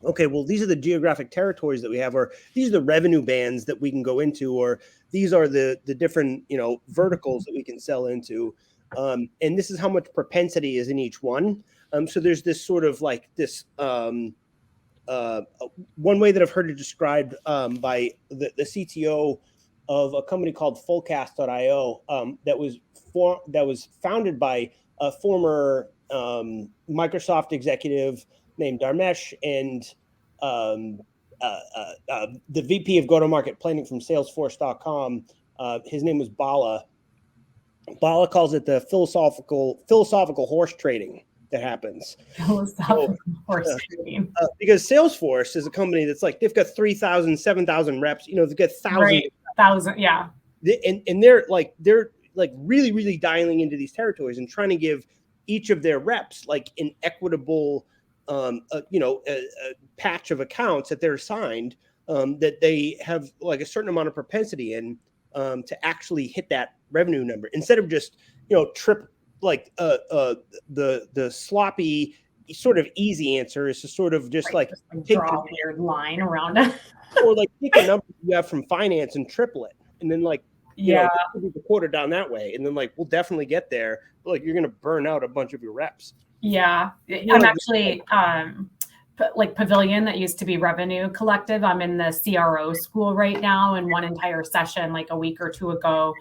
okay, well, these are the geographic territories that we have, or these are the revenue bands that we can go into, or these are the different, you know, verticals that we can sell into. And this is how much propensity is in each one. So there's this sort of like this one way that I've heard it described by the CTO of a company called Fullcast.io that was founded by a former Microsoft executive named Dharmesh and the VP of go-to-market planning from Salesforce.com. His name was Bala. Bala calls it the philosophical horse trading that happens. Philosophical horse trading. Because Salesforce is a company that's like, they've got 3,000, 7,000 reps, you know, they've got thousands. Right. 1,000, yeah. And they're like really, really dialing into these territories and trying to give each of their reps like an equitable, a patch of accounts that they're assigned, that they have like a certain amount of propensity in to actually hit that revenue number, instead of just, you know, the sloppy sort of easy answer is to sort of just right. like draw a weird line around it. or like take a number you have from finance and triple it, and then like you know, the quota down that way, and then like we'll definitely get there, but like you're gonna burn out a bunch of your reps. Yeah, I'm actually like Pavilion, that used to be Revenue Collective. I'm in the CRO school right now, and one entire session like a week or two ago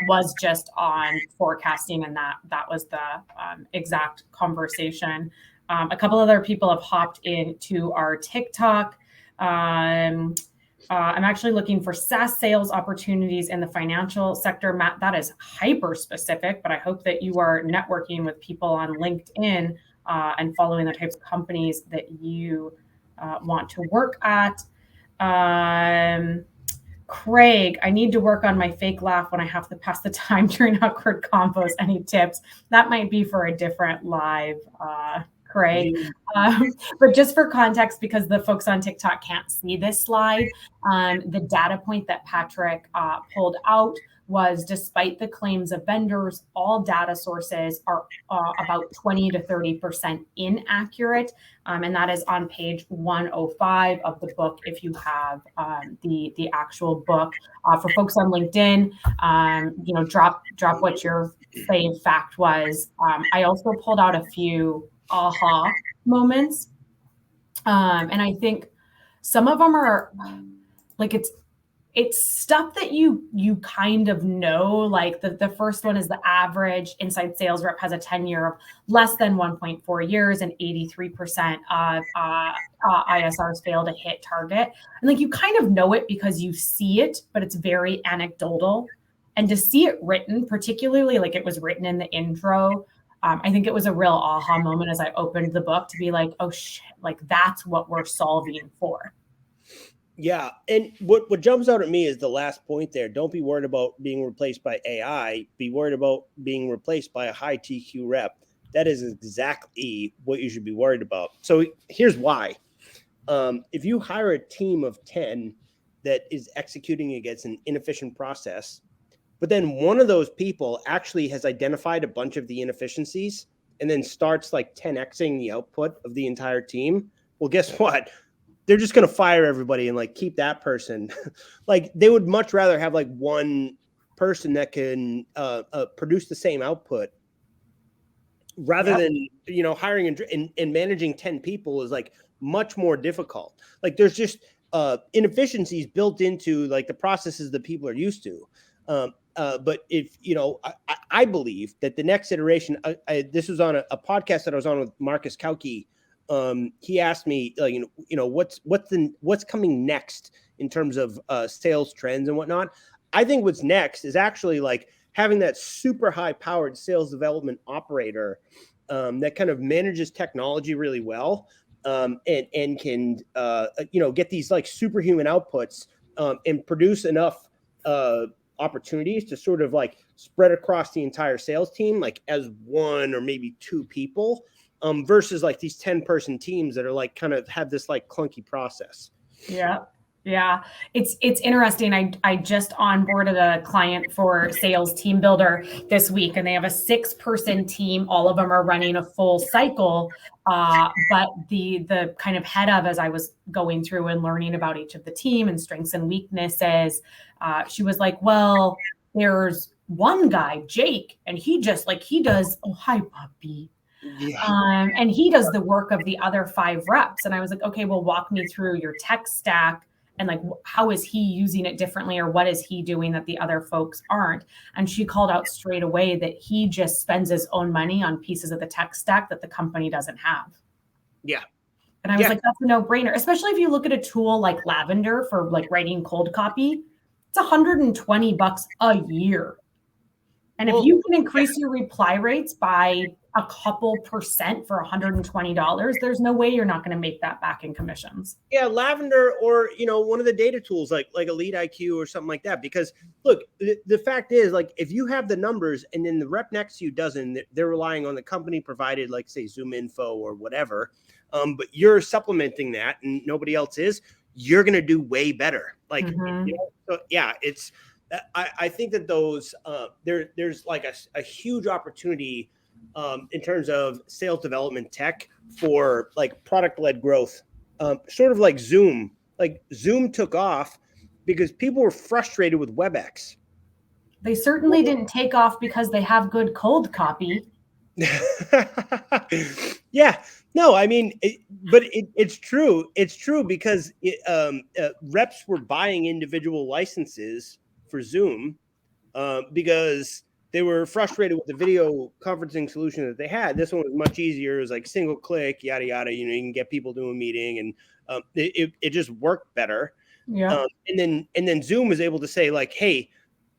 was just on forecasting, and that was the exact conversation. A couple other people have hopped into our TikTok. I'm actually looking for SaaS sales opportunities in the financial sector. Matt, that is hyper specific, but I hope that you are networking with people on LinkedIn and following the types of companies that you want to work at. Craig, I need to work on my fake laugh when I have to pass the time during awkward combos. Any tips? That might be for a different live, Craig. But just for context, because the folks on TikTok can't see this slide, the data point that Patrick pulled out was, despite the claims of vendors, all data sources are about 20 to 30% inaccurate. And that is on page 105 of the book, if you have the actual book. For folks on LinkedIn, drop what your fave fact was. I also pulled out a few aha moments. And I think some of them are like, it's stuff that you kind of know. Like the first one is the average inside sales rep has a tenure of less than 1.4 years, and 83% of ISRs fail to hit target. And like, you kind of know it because you see it, but it's very anecdotal. And to see it written, particularly like it was written in the intro, I think it was a real aha moment as I opened the book to be like, oh shit, like that's what we're solving for. Yeah. And what jumps out at me is the last point there. Don't be worried about being replaced by AI. Be worried about being replaced by a high TQ rep. That is exactly what you should be worried about. So here's why. If you hire a team of 10 that is executing against an inefficient process, but then one of those people actually has identified a bunch of the inefficiencies and then starts like 10xing the output of the entire team, well, guess what? They're just going to fire everybody and like keep that person. Like they would much rather have like one person that can produce the same output rather than, hiring and managing 10 people is like much more difficult. Like there's just inefficiencies built into like the processes that people are used to. But if, I believe that the next iteration, this was on a podcast that I was on with Marcus Kauke. He asked me, like, what's coming next in terms of sales trends and whatnot. I think what's next is actually like having that super high powered sales development operator that kind of manages technology really well and can get these like superhuman outputs and produce enough opportunities to sort of like spread across the entire sales team, like as one or maybe two people. Versus like these 10-person teams that are like kind of have this like clunky process. Yeah. It's interesting. I just onboarded a client for Sales Team Builder this week, and they have a 6-person team. All of them are running a full cycle. But the kind of head of, as I was going through and learning about each of the team and strengths and weaknesses, she was like, well, there's one guy, Jake, and he does, oh, hi, puppy. Yeah. And he does the work of the other 5 reps. And I was like, okay, well, walk me through your tech stack and like, how is he using it differently, or what is he doing that the other folks aren't? And she called out straight away that he just spends his own money on pieces of the tech stack that the company doesn't have. Yeah. And I was like, that's a no-brainer, especially if you look at a tool like Lavender for like writing cold copy. It's $120 a year. And if you can increase your reply rates by a couple percent for $120, there's no way you're not going to make that back in commissions. Yeah, Lavender, or one of the data tools like Elite IQ or something like that. Because look, the fact is, like, if you have the numbers and then the rep next to you doesn't, they're relying on the company provided, like say Zoom Info or whatever. But you're supplementing that and nobody else is, you're going to do way better. Like, so yeah, it's. I think that those there's like a huge opportunity in terms of sales development tech for like product-led growth, sort of like Zoom. Like Zoom took off because people were frustrated with WebEx. They certainly didn't take off because they have good cold copy. Yeah, no, I mean, it's true. It's true because reps were buying individual licenses for Zoom because they were frustrated with the video conferencing solution that they had. This one was much easier. It was like single click, yada yada. You know, you can get people to a meeting, and it just worked better. Yeah. And then Zoom was able to say like, hey,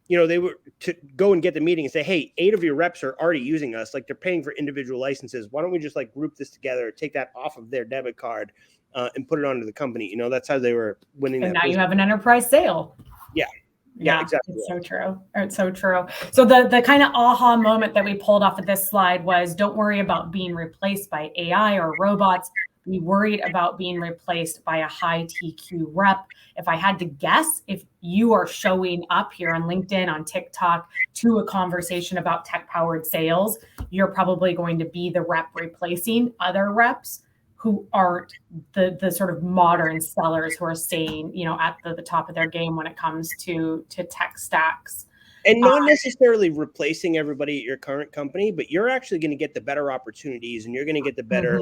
you know, they were to go and get the meeting and say, hey, 8 of your reps are already using us. Like they're paying for individual licenses. Why don't we just like group this together, take that off of their debit card, and put it onto the company? You know, that's how they were winning. And that now business. you have an enterprise sale. Yeah, exactly. It's so true. It's so true. So the kind of aha moment that we pulled off of this slide was, don't worry about being replaced by AI or robots. Be worried about being replaced by a high TQ rep. If I had to guess, if you are showing up here on LinkedIn, on TikTok, to a conversation about tech-powered sales, you're probably going to be the rep replacing other reps who aren't the sort of modern sellers who are staying, you know, at the top of their game when it comes to tech stacks. And not necessarily replacing everybody at your current company, but you're actually going to get the better opportunities, and you're going to get the better,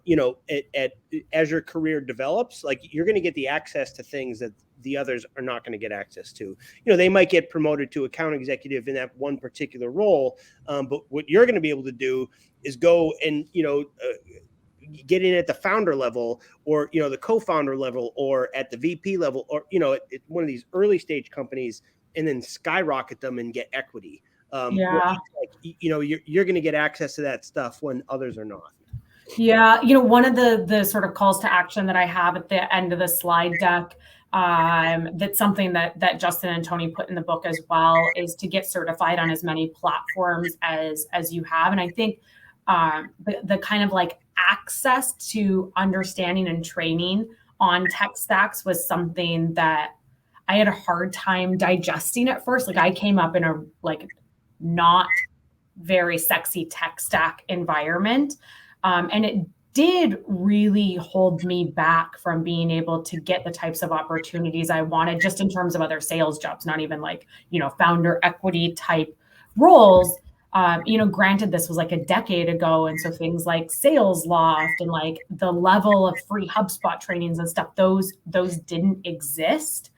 you know, as your career develops, like you're going to get the access to things that the others are not going to get access to. You know, they might get promoted to account executive in that one particular role, but what you're going to be able to do is go and, you know, get in at the founder level, or, you know, the co-founder level, or at the VP level, or, you know, at one of these early stage companies, and then skyrocket them and get equity. Yeah. Like, you know, you're going to get access to that stuff when others are not. Yeah, you know, one of the sort of calls to action that I have at the end of the slide deck, that's something that Justin and Tony put in the book as well, is to get certified on as many platforms as you have. And I think the kind of like access to understanding and training on tech stacks was something that I had a hard time digesting at first. Like I came up in a like not very sexy tech stack environment. And it did really hold me back from being able to get the types of opportunities I wanted, just in terms of other sales jobs, not even like, you know, founder equity type roles. You know, granted, this was like a decade ago. And so things like Sales Loft and like the level of free HubSpot trainings and stuff, those didn't exist.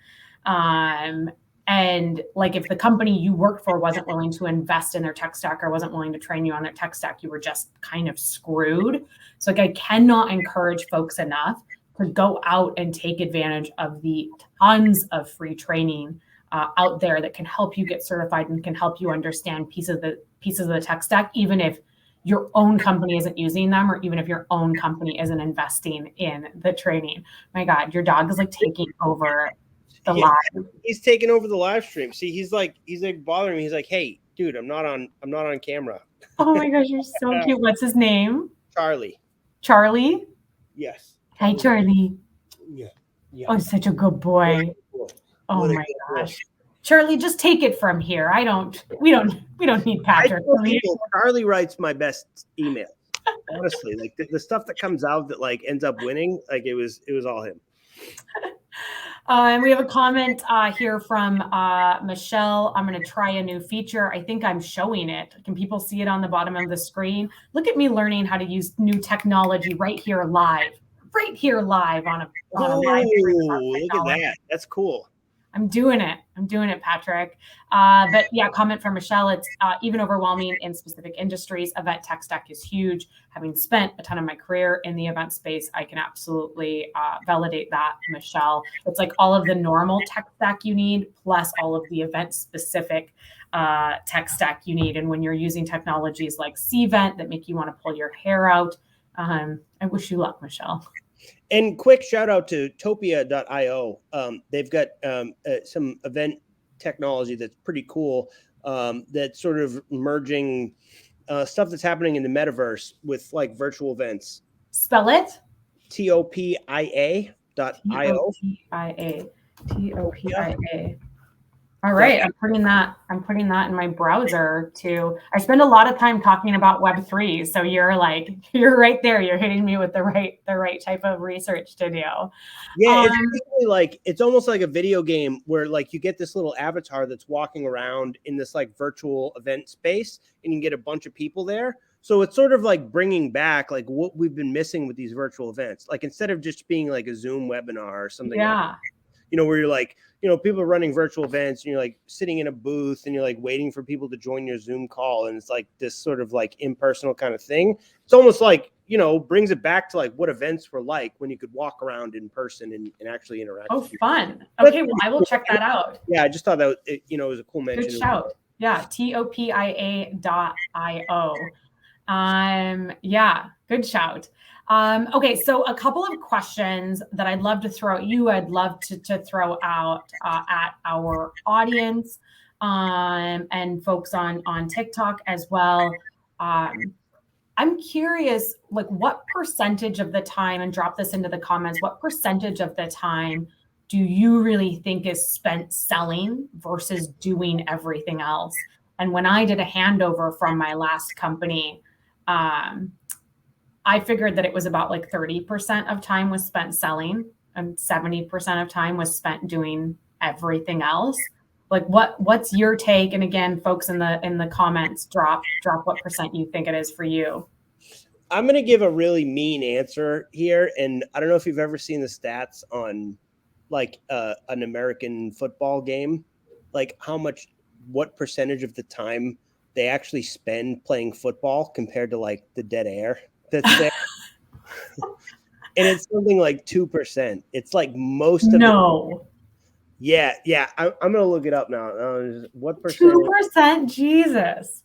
And like if the company you worked for wasn't willing to invest in their tech stack or wasn't willing to train you on their tech stack, you were just kind of screwed. So like I cannot encourage folks enough to go out and take advantage of the tons of free training out there that can help you get certified and can help you understand pieces of the tech stack, even if your own company isn't using them, or even if your own company isn't investing in the training. My God, your dog is like taking over the live. He's taking over the live stream. See, he's like bothering me. He's like, hey, dude, I'm not on camera. Oh my gosh, you're so cute. What's his name? Charlie. Charlie? Yes. Hi, Charlie. Yeah. Oh, such a good boy. Oh my gosh. Charlie, just take it from here. We don't need Patrick. Charlie writes my best emails. Honestly, like the stuff that comes out that like ends up winning, like it was all him. And we have a comment here from Michelle. I'm going to try a new feature. I think I'm showing it. Can people see it on the bottom of the screen? Look at me learning how to use new technology right here live on a live stream. Look at that. That's cool. I'm doing it, Patrick. But yeah, comment from Michelle. It's even overwhelming in specific industries. Event tech stack is huge. Having spent a ton of my career in the event space, I can absolutely validate that, Michelle. It's like all of the normal tech stack you need, plus all of the event specific tech stack you need. And when you're using technologies like Cvent that make you want to pull your hair out, I wish you luck, Michelle. And quick shout out to Topia.io. They've got some event technology that's pretty cool. That's sort of merging stuff that's happening in the metaverse with like virtual events. Spell it. Topia.io. Topia. All right, I'm putting that in my browser too. I spend a lot of time talking about Web3, so you're right there. You're hitting me with the right type of research to do. Yeah, it's basically like it's almost like a video game where like you get this little avatar that's walking around in this like virtual event space, and you can get a bunch of people there. So it's sort of like bringing back like what we've been missing with these virtual events. Like instead of just being like a Zoom webinar or something. Yeah. where you're like, people are running virtual events and you're like sitting in a booth and you're like waiting for people to join your Zoom call. And it's like this sort of like impersonal kind of thing. It's almost like, brings it back to like what events were like when you could walk around in person and actually interact. Oh, fun. Okay, well, I will check that out. Yeah, I just thought that it was a cool mention. Good shout. Yeah, topia.io. Yeah, good shout. Okay, so a couple of questions that I'd love to throw at you, I'd love to throw out at our audience and folks on TikTok as well. I'm curious, like what percentage of the time, and drop this into the comments, what percentage of the time do you really think is spent selling versus doing everything else? And when I did a handover from my last company, I figured that it was about like 30% of time was spent selling and 70% of time was spent doing everything else. Like what's your take? And again, folks in the comments, drop what percent you think it is for you. I'm going to give a really mean answer here. And I don't know if you've ever seen the stats on like an American football game, like what percentage of the time they actually spend playing football compared to like the dead air that's there. And it's something like 2%. It's like most of Yeah. I'm going to look it up now. What percent? 2%? Jesus.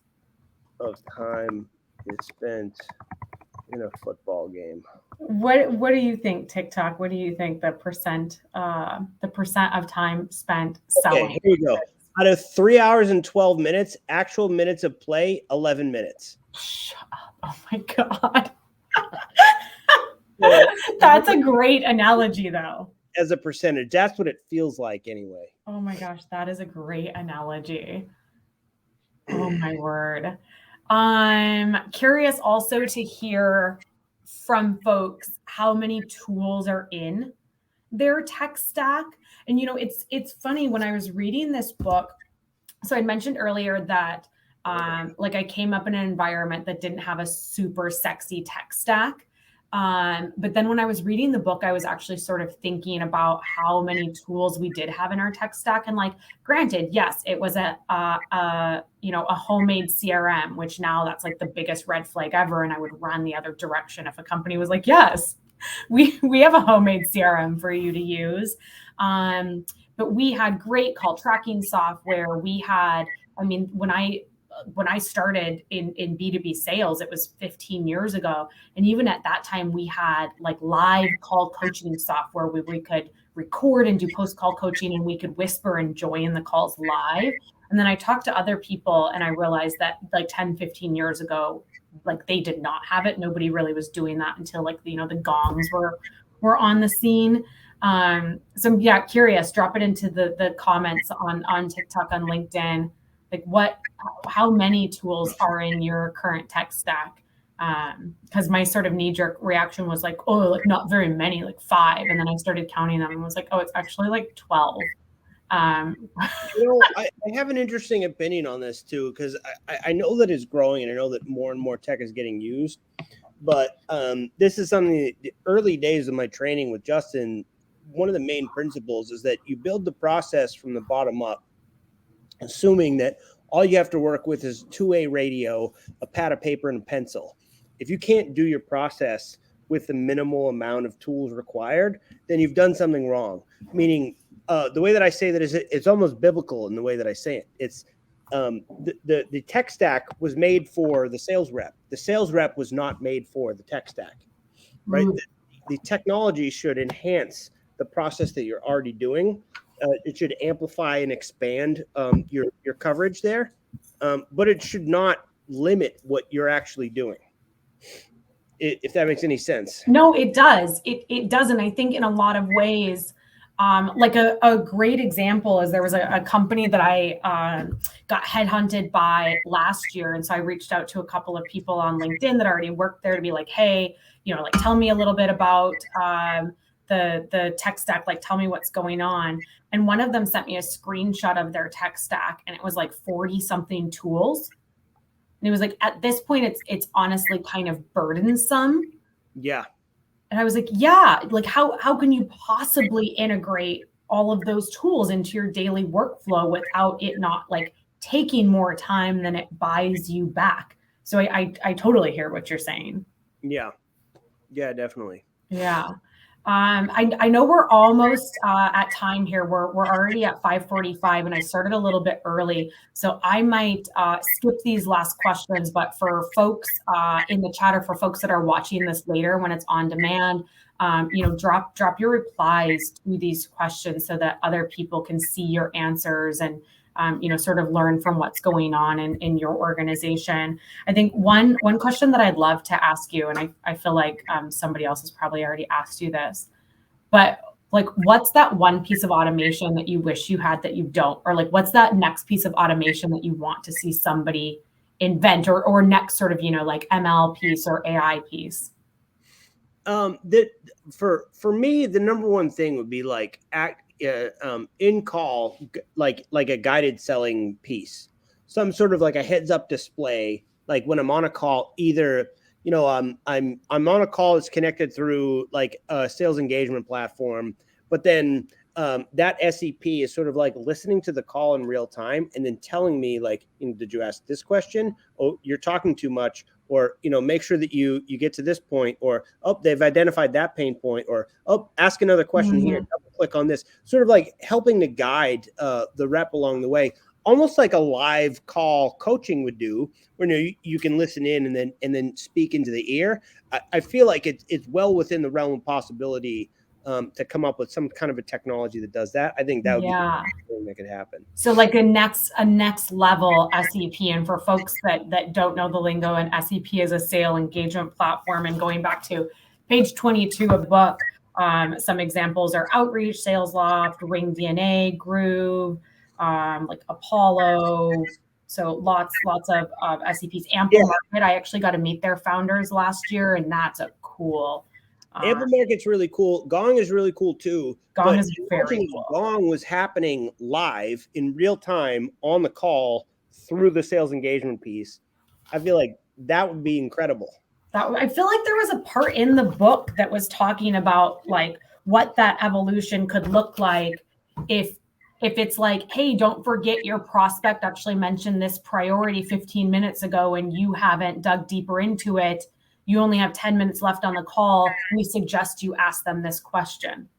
Of time is spent in a football game. What do you think, TikTok? What do you think the percent of time spent selling? Okay, here you go. Out of 3 hours and 12 minutes, actual minutes of play, 11 minutes. Shut up. Oh my God. That's a great analogy though. As a percentage, that's what it feels like anyway. Oh my gosh, that is a great analogy. Oh my word. I'm curious also to hear from folks how many tools are in their tech stack. And it's funny, when I was reading this book, so I mentioned earlier that like I came up in an environment that didn't have a super sexy tech stack. But then when I was reading the book, I was actually sort of thinking about how many tools we did have in our tech stack. And like, granted, yes, it was a homemade CRM, which now that's like the biggest red flag ever. And I would run the other direction if a company was like, yes, we have a homemade CRM for you to use. But we had great call tracking software. We had, when I started in B2B sales, it was 15 years ago. And even at that time, we had like live call coaching software where we could record and do post-call coaching, and we could whisper and join the calls live. And then I talked to other people and I realized that like 10, 15 years ago, like they did not have it. Nobody really was doing that until like, the gongs were on the scene. So yeah, curious, drop it into the comments on TikTok, on LinkedIn. Like how many tools are in your current tech stack? Because my sort of knee-jerk reaction was like, oh, like not very many, like 5. And then I started counting them and was like, oh, it's actually like 12. I have an interesting opinion on this too, because I know that it's growing and I know that more and more tech is getting used. But this is something that the early days of my training with Justin, one of the main principles is that you build the process from the bottom up, assuming that all you have to work with is 2-way radio, a pad of paper, and a pencil. If you can't do your process with the minimal amount of tools required, then you've done something wrong. Meaning, the way that I say that is it's almost biblical in the way that I say it. It's the tech stack was made for the sales rep. The sales rep was not made for the tech stack, right? Mm. The technology should enhance the process that you're already doing. It should amplify and expand your coverage there, but it should not limit what you're actually doing. If that makes any sense. No, it does. It does, and I think in a lot of ways, like a great example is there was a company that I got headhunted by last year, and so I reached out to a couple of people on LinkedIn that already worked there to be like, hey, like tell me a little bit about the tech stack, like tell me what's going on. And one of them sent me a screenshot of their tech stack, and it was like 40 something tools. And it was like, at this point, it's honestly kind of burdensome. Yeah. And I was like, yeah, like how can you possibly integrate all of those tools into your daily workflow without it not like taking more time than it buys you back. So I totally hear what you're saying. Yeah. Yeah, definitely. Yeah. I know we're almost at time here. We're already at 5:45, and I started a little bit early, so I might skip these last questions. But for folks in the chat, or for folks that are watching this later when it's on demand, drop your replies to these questions so that other people can see your answers and sort of learn from what's going on in your organization. I think one question that I'd love to ask you, and I feel like somebody else has probably already asked you this, but like, what's that one piece of automation that you wish you had that you don't? Or like, what's that next piece of automation that you want to see somebody invent, or next sort of, like ML piece or AI piece? That for me, the number one thing would be like in call, like a guided selling piece, some sort of like a heads up display, like when I'm on a call, either I'm on a call that's connected through like a sales engagement platform, but then that SEP is sort of like listening to the call in real time and then telling me like, did you ask this question? Oh, you're talking too much. Or make sure that you get to this point, or they've identified that pain point, or ask another question here, double click on this, sort of like helping to guide the rep along the way, almost like a live call coaching would do, where you can listen in and then speak into the ear. I feel like it's well within the realm of possibility to come up with some kind of a technology that does that. I think that would be the thing that could happen. So like a next level SEP. And for folks that don't know the lingo, an SEP is a sale engagement platform. And going back to page 22 of the book, some examples are Outreach, SalesLoft, Ring DNA, Groove, like Apollo. So lots of SEPs. Ample Market, I actually got to meet their founders last year, and that's a cool. Ample Market's really cool. Gong is really cool too. Gong is very cool. Gong was happening live in real time on the call through the sales engagement piece. I feel like that would be incredible. I feel like there was a part in the book that was talking about like what that evolution could look like if it's like, hey, don't forget your prospect actually mentioned this priority 15 minutes ago and you haven't dug deeper into it. You only have 10 minutes left on the call. We suggest you ask them this question.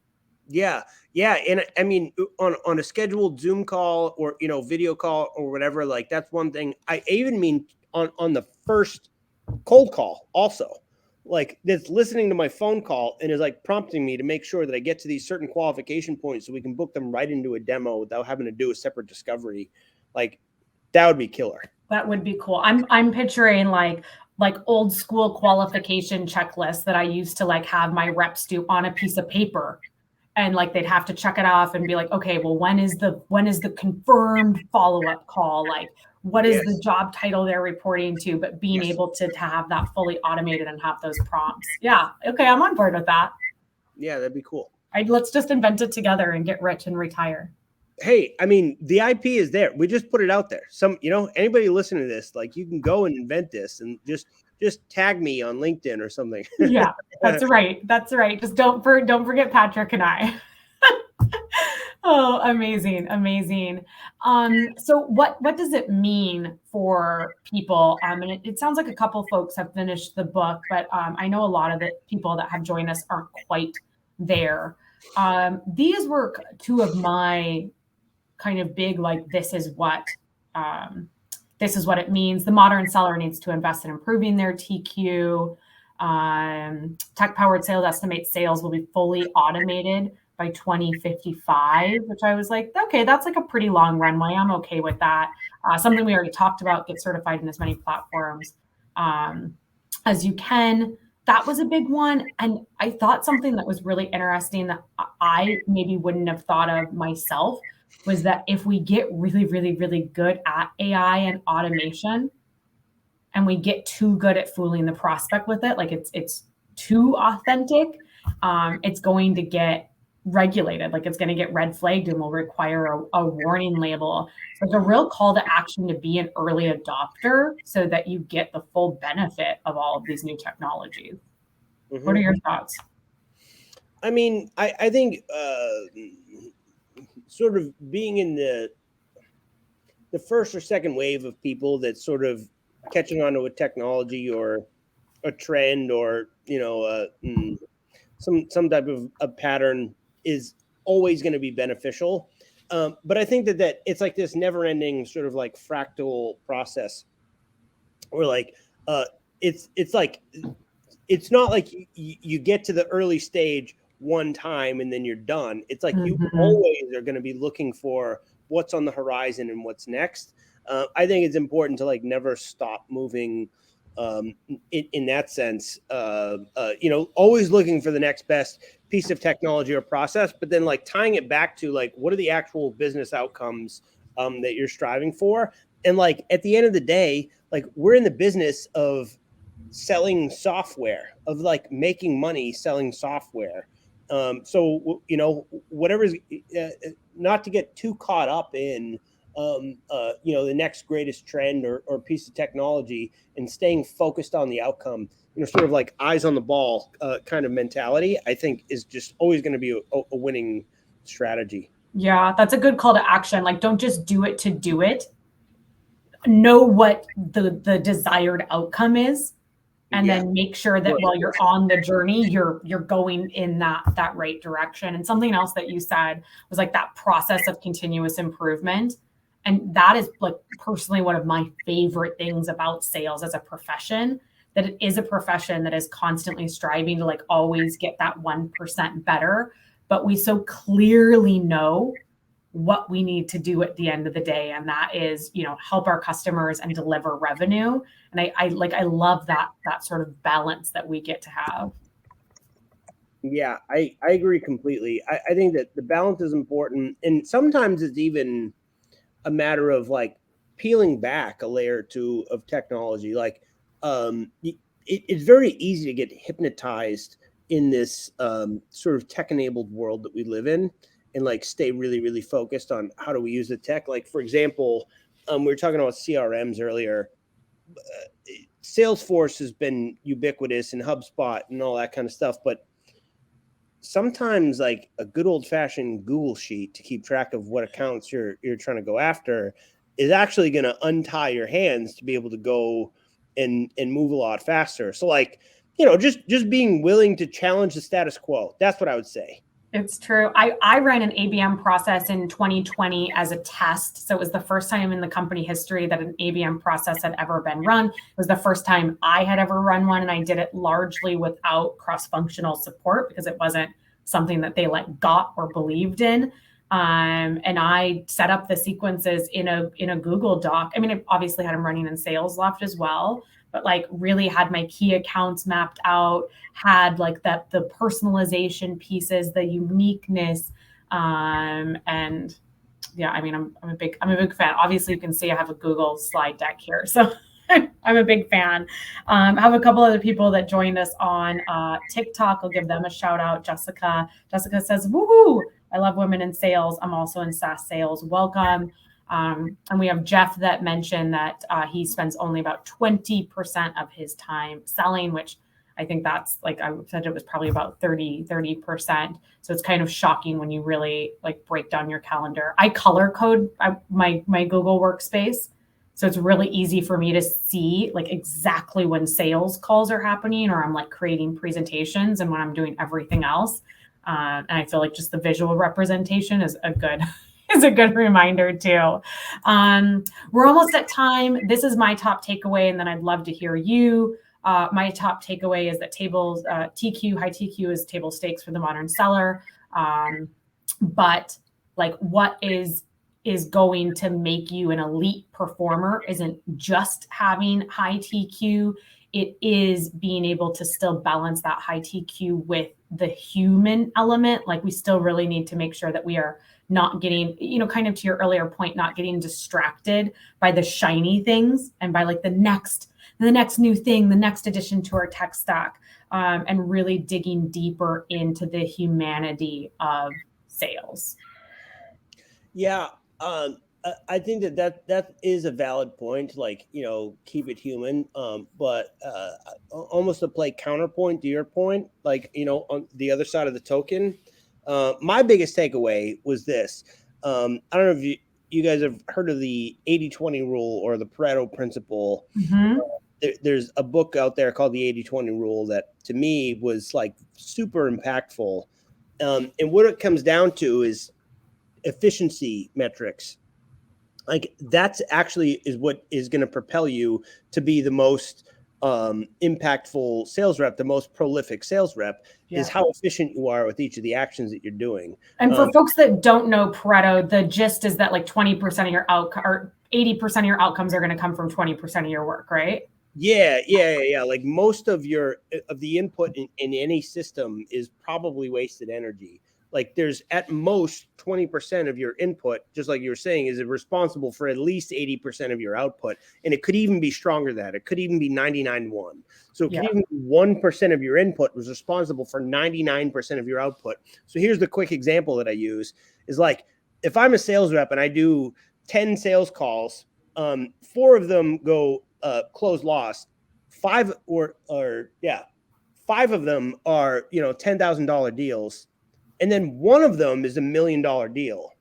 Yeah. And I mean, on a scheduled Zoom call or, video call or whatever, like that's one thing. I even mean on the first cold call also, like that's listening to my phone call and is like prompting me to make sure that I get to these certain qualification points so we can book them right into a demo without having to do a separate discovery. Like that would be killer. That would be cool. I'm picturing like old school qualification checklists that I used to like have my reps do on a piece of paper. And like they'd have to check it off and be like, okay, well, when is the confirmed follow-up call? Like, what is the job title they're reporting to? But being able to have that fully automated and have those prompts. Yeah. Okay, I'm on board with that. Yeah, that'd be cool. Let's just invent it together and get rich and retire. Hey, I mean, the IP is there. We just put it out there. Anybody listening to this, like you can go and invent this and just tag me on LinkedIn or something. Yeah, that's right. That's right. Just don't forget Patrick and I. Oh, amazing. So what does it mean for people? And it sounds like a couple folks have finished the book, but I know a lot of the people that have joined us aren't quite there. These were two of my kind of big, like, this is what it means. The modern seller needs to invest in improving their TQ. Tech-powered sales estimates sales will be fully automated by 2055, which I was like, okay, that's like a pretty long runway. I'm okay with that. Something we already talked about, get certified in as many platforms as you can. That was a big one. And I thought something that was really interesting that I maybe wouldn't have thought of myself was that if we get really, really, really good at AI and automation, and we get too good at fooling the prospect with it, like it's too authentic, it's going to get regulated, like it's going to get red flagged and will require a warning label. So it's a real call to action to be an early adopter so that you get the full benefit of all of these new technologies. Mm-hmm. What are your thoughts? I mean, I think sort of being in the first or second wave of people that's sort of catching on to a technology or a trend or some type of a pattern is always going to be beneficial. But I think that it's like this never ending sort of like fractal process where like it's like it's not like you get to the early stage one time and then you're done. It's like you always are going to be looking for what's on the horizon and what's next. I think it's important to like never stop moving in that sense. Always looking for the next best piece of technology or process, but then like tying it back to like what are the actual business outcomes that you're striving for. And like at the end of the day, like we're in the business of selling software, of like making money selling software. So whatever's not to get too caught up in the next greatest trend or piece of technology, and staying focused on the outcome, sort of like eyes on the ball kind of mentality, I think is just always going to be a winning strategy. Yeah, that's a good call to action. Like, don't just do it to do it. Know what the desired outcome is, and then make sure that while you're on the journey, you're going in that right direction. And something else that you said was like that process of continuous improvement. And that is like personally one of my favorite things about sales as a profession, that it is a profession that is constantly striving to like always get that 1% better. But we so clearly know what we need to do at the end of the day, and that is help our customers and deliver revenue. And I love that sort of balance that we get to have. Yeah, I agree completely. I think that the balance is important, and sometimes it's even a matter of like peeling back a layer or two of technology. Like it's very easy to get hypnotized in this sort of tech-enabled world that we live in, and like stay really, really focused on how do we use the tech. Like, for example, we were talking about CRMs earlier. Salesforce has been ubiquitous, and HubSpot and all that kind of stuff. But sometimes like a good old fashioned Google sheet to keep track of what accounts you're trying to go after is actually going to untie your hands to be able to go and move a lot faster. So like, just being willing to challenge the status quo. That's what I would say. It's true. I ran an ABM process in 2020 as a test. So it was the first time in the company history that an ABM process had ever been run. It was the first time I had ever run one, and I did it largely without cross-functional support because it wasn't something that they like got or believed in. And I set up the sequences in a Google Doc. I mean, I obviously had them running in Sales Loft as well, but like really had my key accounts mapped out, had like the personalization pieces, the uniqueness. And yeah, I mean, I'm a big fan. Obviously you can see I have a Google slide deck here. So I'm a big fan. I have a couple other people that joined us on TikTok. I'll give them a shout out. Jessica says, woohoo, I love women in sales. I'm also in SaaS sales. Welcome. And we have Jeff that mentioned that he spends only about 20% of his time selling, which I think that's like, I said it was probably about 30%. So it's kind of shocking when you really like break down your calendar. I color code my Google Workspace. So it's really easy for me to see like exactly when sales calls are happening, or I'm like creating presentations, and when I'm doing everything else. And I feel like just the visual representation is a good reminder too. We're almost at time. This is my top takeaway, and then I'd love to hear you. My top takeaway is that high TQ is table stakes for the modern seller. But like what is going to make you an elite performer isn't just having high TQ. It is being able to still balance that high TQ with the human element. Like we still really need to make sure that we are not getting, kind of to your earlier point, not getting distracted by the shiny things and by like the next new thing, the next addition to our tech stack, and really digging deeper into the humanity of sales. Yeah. I think that is a valid point. Like, keep it human. But almost to play counterpoint to your point, like, on the other side of the token, my biggest takeaway was this. I don't know if you guys have heard of the 80-20 rule or the Pareto principle. Mm-hmm. There's a book out there called the 80-20 rule that to me was like super impactful. And what it comes down to is efficiency metrics. Like that's actually is what is going to propel you to be the most impactful sales rep, the most prolific sales rep, Yeah. is how efficient you are with each of the actions that you're doing. And for folks that don't know Pareto, the gist is that like 20% of your outcome or 80% of your outcomes are going to come from 20% of your work, right? Yeah. Like most of the input in any system is probably wasted energy. Like there's at most 20% of your input, just like you were saying, is responsible for at least 80% of your output. And it could even be stronger than that. It could even be 99-1. So it could even be 1% of your input was responsible for 99% of your output. So here's the quick example that I use is like, if I'm a sales rep and I do 10 sales calls, 4 of them go close loss. 5 of them are, $10,000 deals. And then one of them is $1 million deal.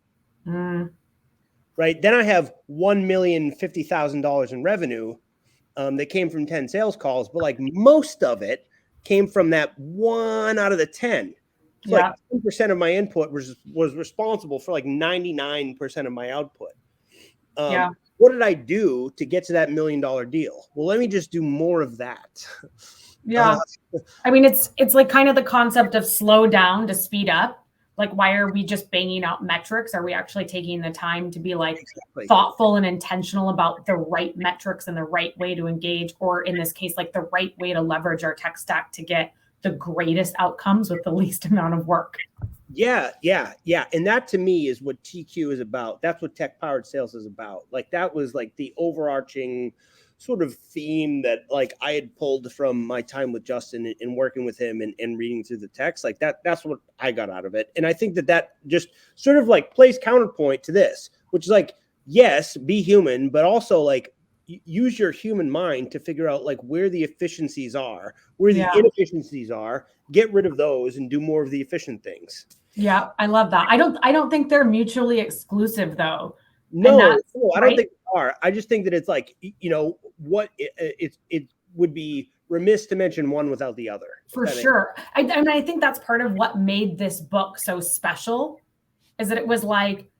Right. Then I have $1,050,000 in revenue that came from 10 sales calls, but like most of it came from that 1 out of the 10. So like 10% of my input was responsible for like 99% of my output. What did I do to get to that $1 million deal? Well, let me just do more of that. Yeah. I mean, it's like kind of the concept of slow down to speed up. Like, why are we just banging out metrics? Are we actually taking the time to be like thoughtful and intentional about the right metrics and the right way to engage, or in this case, like the right way to leverage our tech stack to get the greatest outcomes with the least amount of work? Yeah. And that to me is what TQ is about. That's what tech powered sales is about. Like that was like the overarching sort of theme that like I had pulled from my time with Justin and working with him and reading through the text. Like that's what I got out of it. And I think that just sort of like plays counterpoint to this, which is like, yes, be human, but also like use your human mind to figure out like where the efficiencies are, where the inefficiencies are, get rid of those and do more of the efficient things. Yeah, I love that. I don't think they're mutually exclusive though. No, I don't think they are. I just think that it's like, what it would be remiss to mention one without the other. For sure. I think that's part of what made this book so special, is that it was like,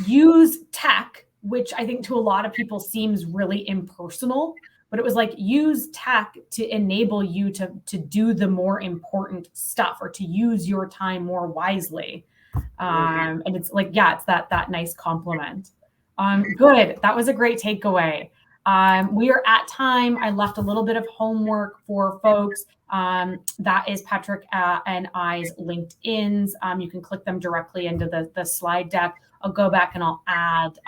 use tech, which I think to a lot of people seems really impersonal, but it was like, use tech to enable you to do the more important stuff, or to use your time more wisely. And it's like, it's that nice compliment. Good. That was a great takeaway. We are at time. I left a little bit of homework for folks. That is Patrick and I's LinkedIn's. You can click them directly into the slide deck. I'll go back and I'll add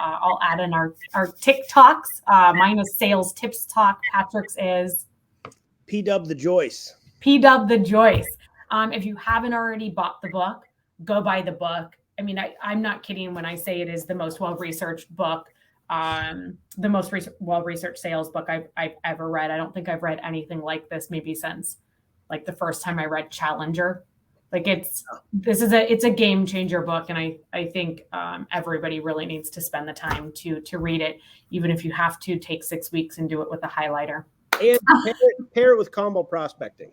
in our TikToks. Mine is Sales Tips Talk. Patrick's is P-Dub the Joyce. P-Dub the Joyce. If you haven't already bought the book, go buy the book. I mean, I'm not kidding when I say it is the most well-researched book, the most well-researched sales book I've ever read. I don't think I've read anything like this maybe since like the first time I read Challenger. Like it's a game changer book. And I think everybody really needs to spend the time to read it, even if you have to take 6 weeks and do it with a highlighter. And pair it with combo prospecting.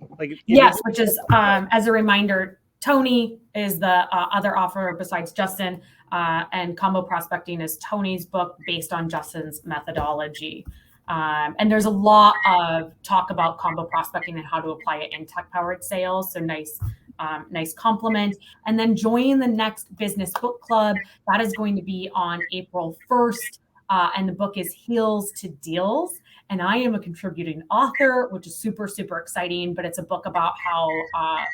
Yes, which is, as a reminder, Tony is the other author besides Justin, and Combo Prospecting is Tony's book based on Justin's methodology. And there's a lot of talk about combo prospecting and how to apply it in tech-powered sales. So nice compliment. And then join the next business book club. That is going to be on April 1st. And the book is Heels to Deals. And I am a contributing author, which is super, super exciting. But it's a book about how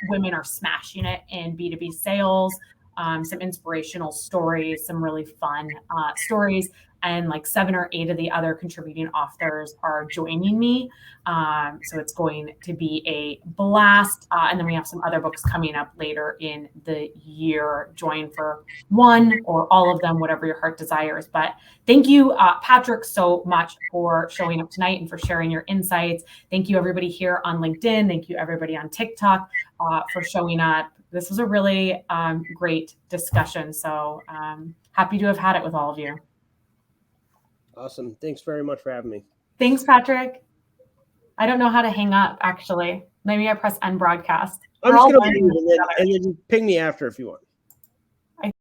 women are smashing it in B2B sales, some inspirational stories, some really fun stories. And like 7 or 8 of the other contributing authors are joining me. So it's going to be a blast. And then we have some other books coming up later in the year. Join for one or all of them, whatever your heart desires. But thank you, Patrick, so much for showing up tonight and for sharing your insights. Thank you, everybody here on LinkedIn. Thank you, everybody on TikTok, for showing up. this was a really great discussion. So happy to have had it with all of you. Awesome. Thanks very much for having me. Thanks, Patrick. I don't know how to hang up, actually. Maybe I press end broadcast. I'm We're just all going to learning leave this and then ping me after if you want.